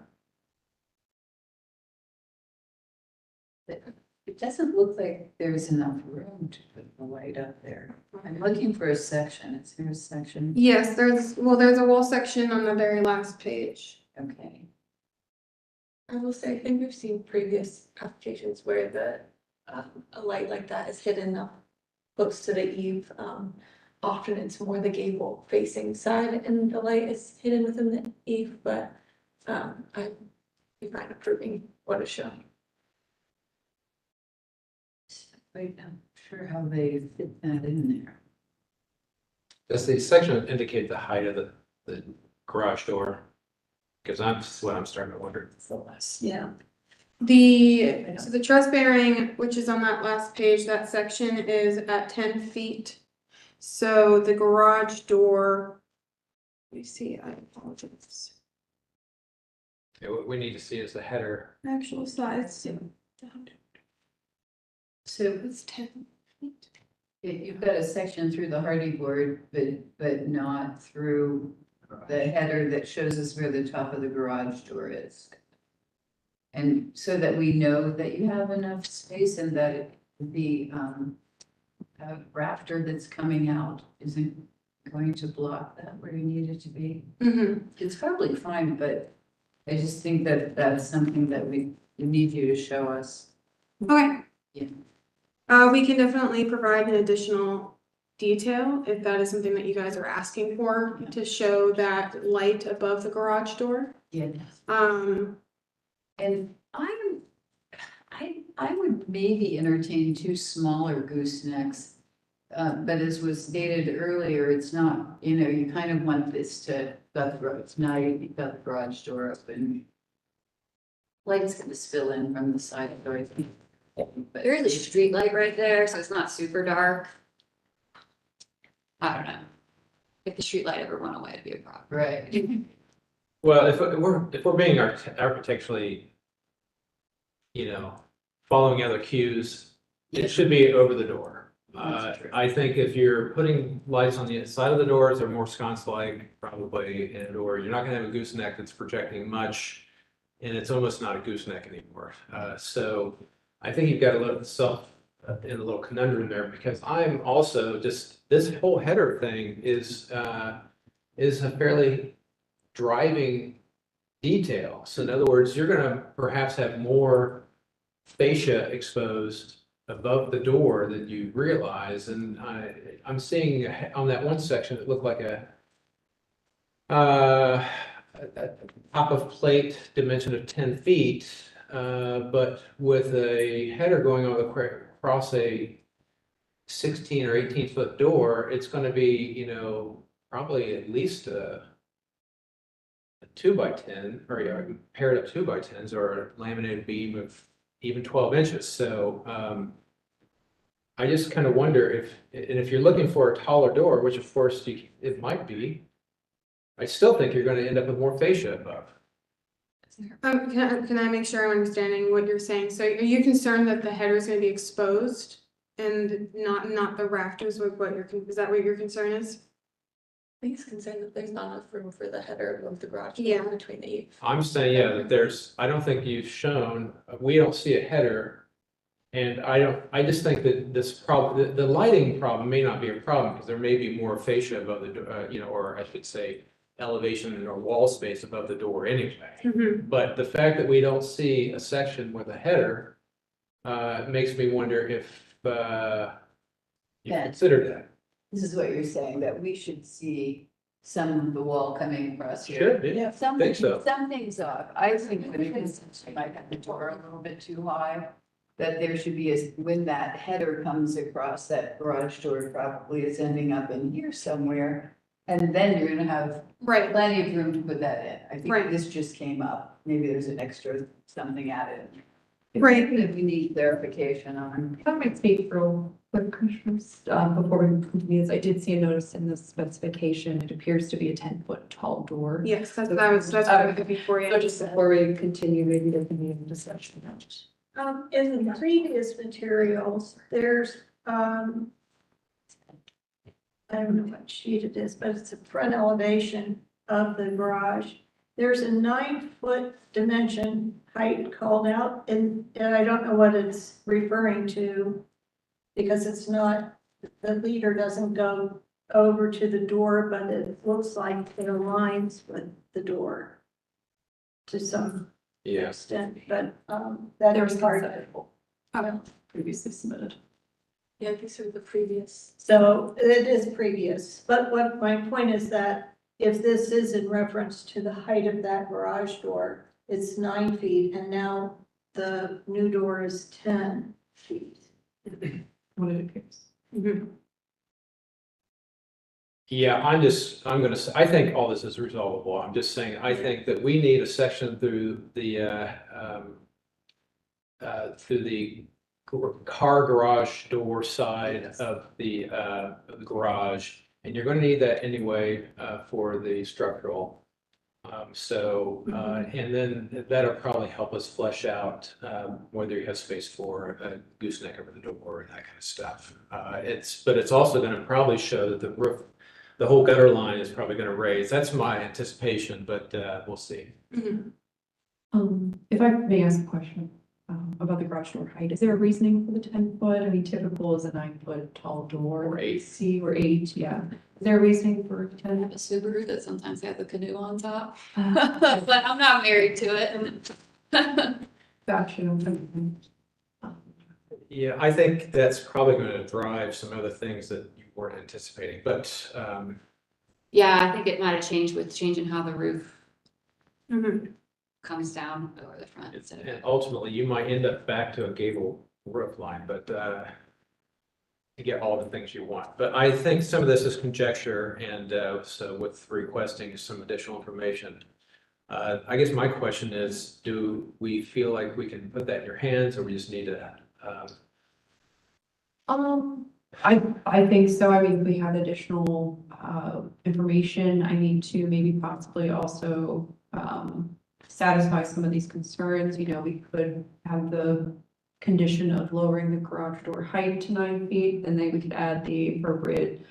It doesn't look like there's enough room to put the light up there. I'm looking for a section. Is there a section? Yes, there's a wall section on the very last page. Okay. I will say, I think we've seen previous applications where a light like that is hidden up close to the eave. Often it's more the gable facing side and the light is hidden within the eave, but I be fine approving what is shown. Wait, I'm sure how they fit that in there. Does the section indicate the height of the garage door? Because that's what I'm starting to wonder. Yeah. So the truss bearing, which is on that last page, that section is at 10 feet. So the garage door, let me see, I apologize. Yeah, what we need to see is the header. Actual size. So It's 10 feet. you've got a section through the hardy board, but not through the header that shows us where the top of the garage door is. And so that we know that you have enough space and that the rafter that's coming out isn't going to block that where you need it to be. It's probably fine, but I just think that that's something that we need you to show us. Okay. Yeah. We can definitely provide an additional detail if that is something that you guys are asking for to show that light above the garage door. Yeah. Um, And I would maybe entertain two smaller goosenecks. But as was stated earlier, it's not, you kind of want this to, it's night, you've got the garage door open. Light's gonna spill in from the side door, I think. But There is a street light right there, so it's not super dark. I don't know. If the street light ever went away, it'd be a problem. right. Well, if we're being architecturally, following other cues, it should be over the door. That's true. I think if you're putting lights on the side of the doors, they're more sconce-like probably, or you're not gonna have a gooseneck that's projecting much, and it's almost not a gooseneck anymore. So I think you've got to let yourself in a little conundrum there, because I'm also this whole header thing is a fairly driving detail. So in other words, you're gonna perhaps have more fascia exposed above the door than you realize. And I'm seeing on that one section, it looked like a top of plate dimension of 10 feet, but with a header going across a 16 or 18 foot door, it's going to be, probably at least a 2x10, or paired up 2x10s, or a laminated beam of even 12 inches. So I just kind of wonder if you're looking for a taller door, which of course it might be, I still think you're going to end up with more fascia above. can I make sure I'm understanding what you're saying? So are you concerned that the header is gonna be exposed and not the rafters with is that what your concern is? I think he's concerned that there's not enough room for the header above the garage. Yeah. Between the. I'm saying, that I don't think you've shown, we don't see a header. And I just think that this problem, the lighting problem may not be a problem, because there may be more fascia above the, or I should say, elevation or wall space above the door anyway. But the fact that we don't see a section with a header makes me wonder if you considered that. This is what you're saying, that we should see some of the wall coming across here. Sure, yeah, think so. Something's off. I think that we might have the door a little bit too high. That there should be when that header comes across that garage door, probably is ending up in here somewhere. And then you're gonna have plenty of room to put that in. I think this just came up. Maybe there's an extra something added. Right. If we need clarification on. If I might speak real quick, Commissioners, before we continue, I did see a notice in the specification, it appears to be a 10-foot tall door. Yes, that's what I was looking for you. So just before we continue, maybe there can be a discussion. In the previous materials, there's, I don't know what sheet it is, but it's a front elevation of the garage. There's a 9-foot dimension height called out, and I don't know what it's referring to, because it's not, the leader doesn't go over to the door, but it looks like it aligns with the door to some extent, but that There was is hard. previously submitted. Yeah, these are the previous. So it is previous, but what my point is that if this is in reference to the height of that garage door, it's 9 feet, and now the new door is 10 feet. What it appears. Yeah, I think all this is resolvable. I'm just saying, I think that we need a section through the car garage door side of the garage. And you're going to need that anyway for the structural. And then that'll probably help us flesh out whether you have space for a gooseneck over the door and that kind of stuff. But it's also going to probably show that the roof, the whole gutter line is probably going to raise. That's my anticipation, but we'll see. If I may ask a question about the garage door height, is there a reasoning for the 10-foot? I mean, typical is a 9-foot tall door. Or 8. C or 8, yeah. Is there a reasoning for 10? I have a Subaru that sometimes has a canoe on top, but I'm not married to it. Gotcha. Yeah, I think that's probably going to drive some other things that you weren't anticipating, but, Yeah, I think it might have changed with changing how the roof Mhm. comes down over the front. So. and ultimately, you might end up back to a gable roof line, but, to get all the things you want. But I think some of this is conjecture, and, so with requesting some additional information. I guess my question is, do we feel like we can put that in your hands, or we just need to, I think so. I mean, if we have additional, information, I need to maybe possibly also, satisfy some of these concerns. You know, we could have the condition of lowering the garage door height to 9 feet, and then we could add the appropriate,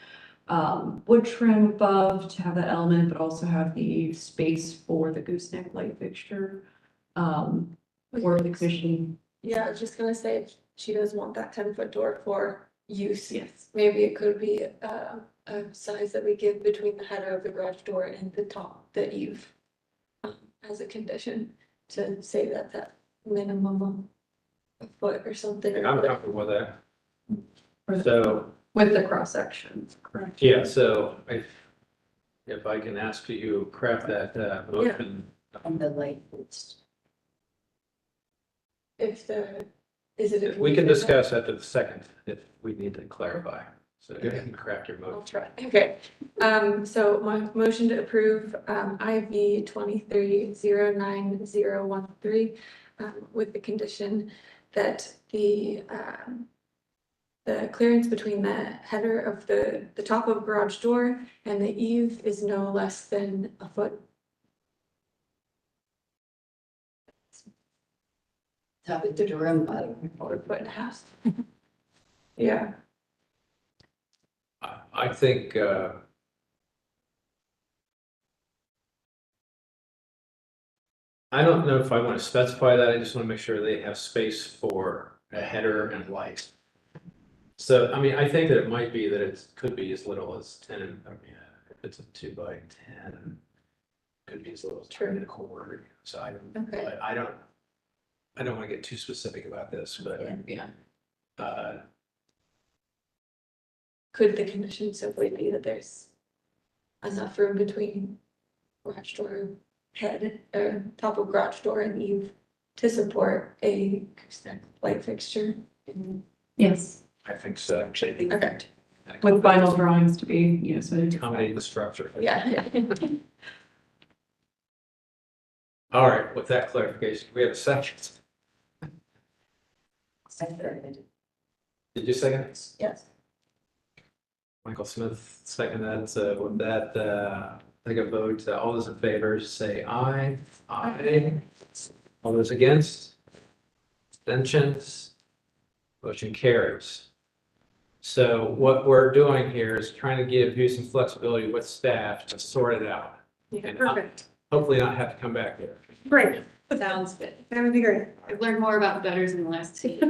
wood trim above to have that element, but also have the space for the gooseneck light fixture. Or the commission. Yeah, I was just gonna say, if she does want that 10-foot door for use. Yes. Maybe it could be a size that we give between the header of the garage door and the top, the eave. As a condition to say that that minimum of a foot or something. I'm comfortable with that. So, With the cross section, correct? yeah, so if I can ask you craft that, motion. On the light. If the, is it? We can discuss that at the second, if we need to clarify. So go ahead and craft your I'll motion. try. Okay, so my motion to approve, IV 2309-013, with the condition that the clearance between the header of the top of garage door and the eave is no less than a foot. Top of the door and bottom. Or a foot and a half. Yeah. I think, I don't know if I want to specify that. I just want to make sure they have space for a header and light. So, I mean, I think that it might be that it could be as little as 10, I mean, if it's a 2x10, could be as little as 2.25. So Okay. I don't want to get too specific about this, but, Yeah. Could the condition simply be that there's enough room between garage door head, top of garage door and eave to support a light fixture? Yes, I think so. Okay. with final drawings to be, you know, submitted to. Accommodate the structure. Yeah. All right, with that clarification, we have a second. Did you second it? Yes. Michael Smith, second that, so with that, take a vote, all those in favor, say aye. Aye. All those against? Abstentions? Motion carries. So what we're doing here is trying to give you some flexibility with staff to sort it out. Yeah, And perfect. hopefully not have to come back here. Great. Sounds good. That would be great. I've learned more about gutters in the last 2 years.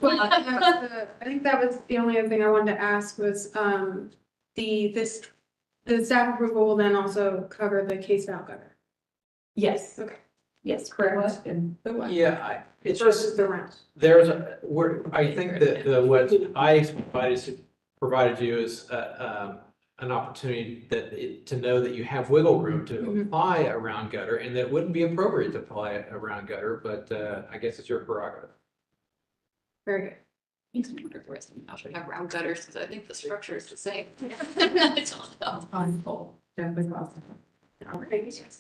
I think that was the only other thing I wanted to ask was, the staff approval will then also cover the case valve gutter. Yes. Okay. Yes, correct. And The what? Yeah, it's just. Versus the rent. There's I think that what I provided you is, an opportunity to know that you have wiggle room to apply a round gutter, and that it wouldn't be appropriate to apply a round gutter, but, I guess it's your prerogative. Very good. Makes me wonder if the rest of the house should have round gutters, because I think the structure is the same. I don't know. possible, definitely possible.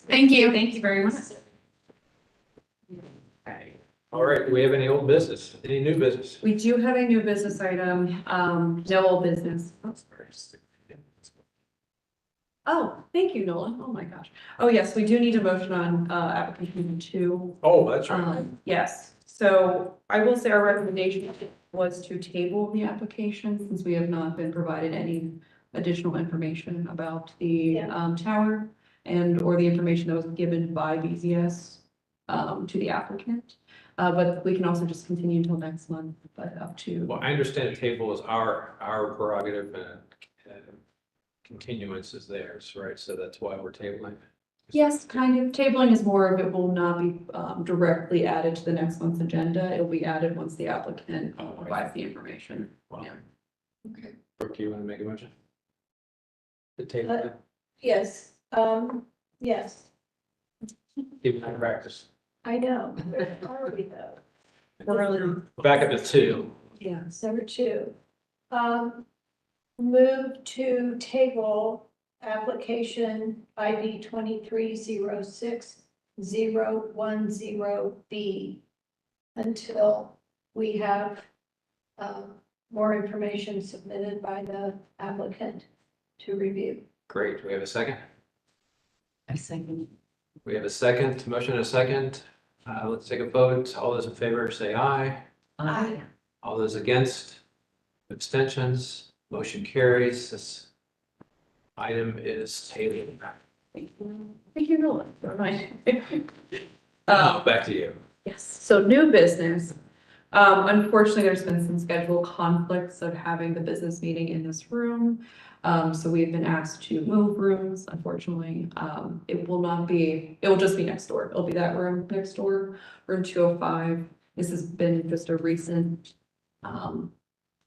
Thank you. Thank you very much. All right, do we have any old business, any new business? We do have a new business item, no old business. Oh, thank you, Nolan. Oh, my gosh. Oh, yes, we do need a motion on, application 2. Oh, that's right. Yes, so I will say our recommendation was to table the application since we have not been provided any additional information about the tower and or the information that was given by BZS to the applicant. But we can also just continue until next month, but up to. Well, I understand table is our prerogative and continuance is theirs, right? So that's why we're tabling. Yes, kind of. Tabling is more of it will not be directly added to the next month's agenda. It will be added once the applicant provides the information. Wow. Yeah. Okay. Brooke, do you want to make a motion? The table, Yes, yes, keep it in practice. I know. Where are we though? Back up to 2. Yeah. Number 2. Move to table application ID 2306010B until we have more information submitted by the applicant to review. Great. We have a second. I second. We have a second, motion and a second. Let's take a vote. All those in favor say aye. Aye. All those against, abstentions, motion carries. This item is tabled. Thank you, Nolan. Never mind. Back to you. Yes, so new business. Unfortunately, there's been some schedule conflicts of having the business meeting in this room. So we've been asked to move rooms, unfortunately. It will just be next door. It'll be that room next door, room 205. This has been just a recent,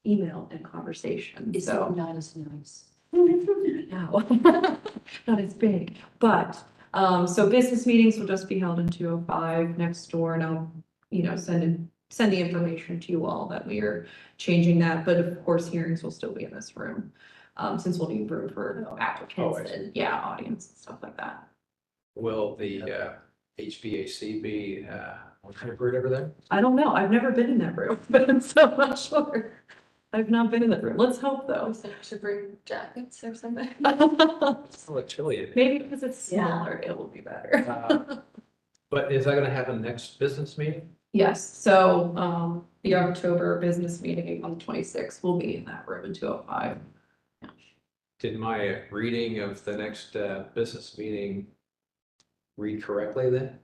email and conversation, It's so. not as nice. No, not as big, but, so business meetings will just be held in 205 next door, and I'll, send the information to you all that we are changing that, but of course, hearings will still be in this room. Since we'll need room for applicants I see. and, yeah, audience and stuff like that. Will the HVAC be hybrid over there? I don't know, I've never been in that room, so I'm not sure. I've not been in that room, let's hope though. So I should bring jackets or something. It's a little chilly. in Maybe because it's smaller, it will be better. here. But is that going to happen next business meeting? Yes, so, the October business meeting on the 26th will be in that room in 205. Did my reading of the next business meeting read correctly then?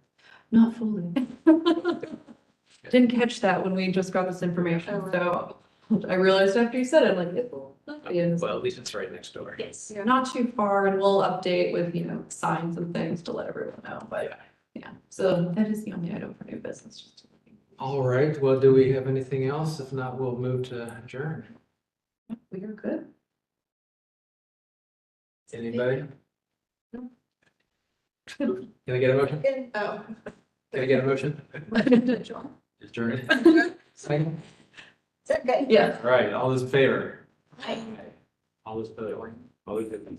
Not fully. Didn't catch that when we just got this information, so I realized after you said it, like, it will not be in this. Well, at least it's right next door. Yes, not too far, and we'll update with, signs and things to let everyone know, but, yeah, so that is the only item for new business. Just All right, well, do we have anything else? If not, we'll move to adjourn. We are good. Anybody? Can I get a motion? Oh. Can I get a motion? John. Adjourn. Second. Is that okay? Yeah. All right, all those in favor? Aye. All those opposed? All those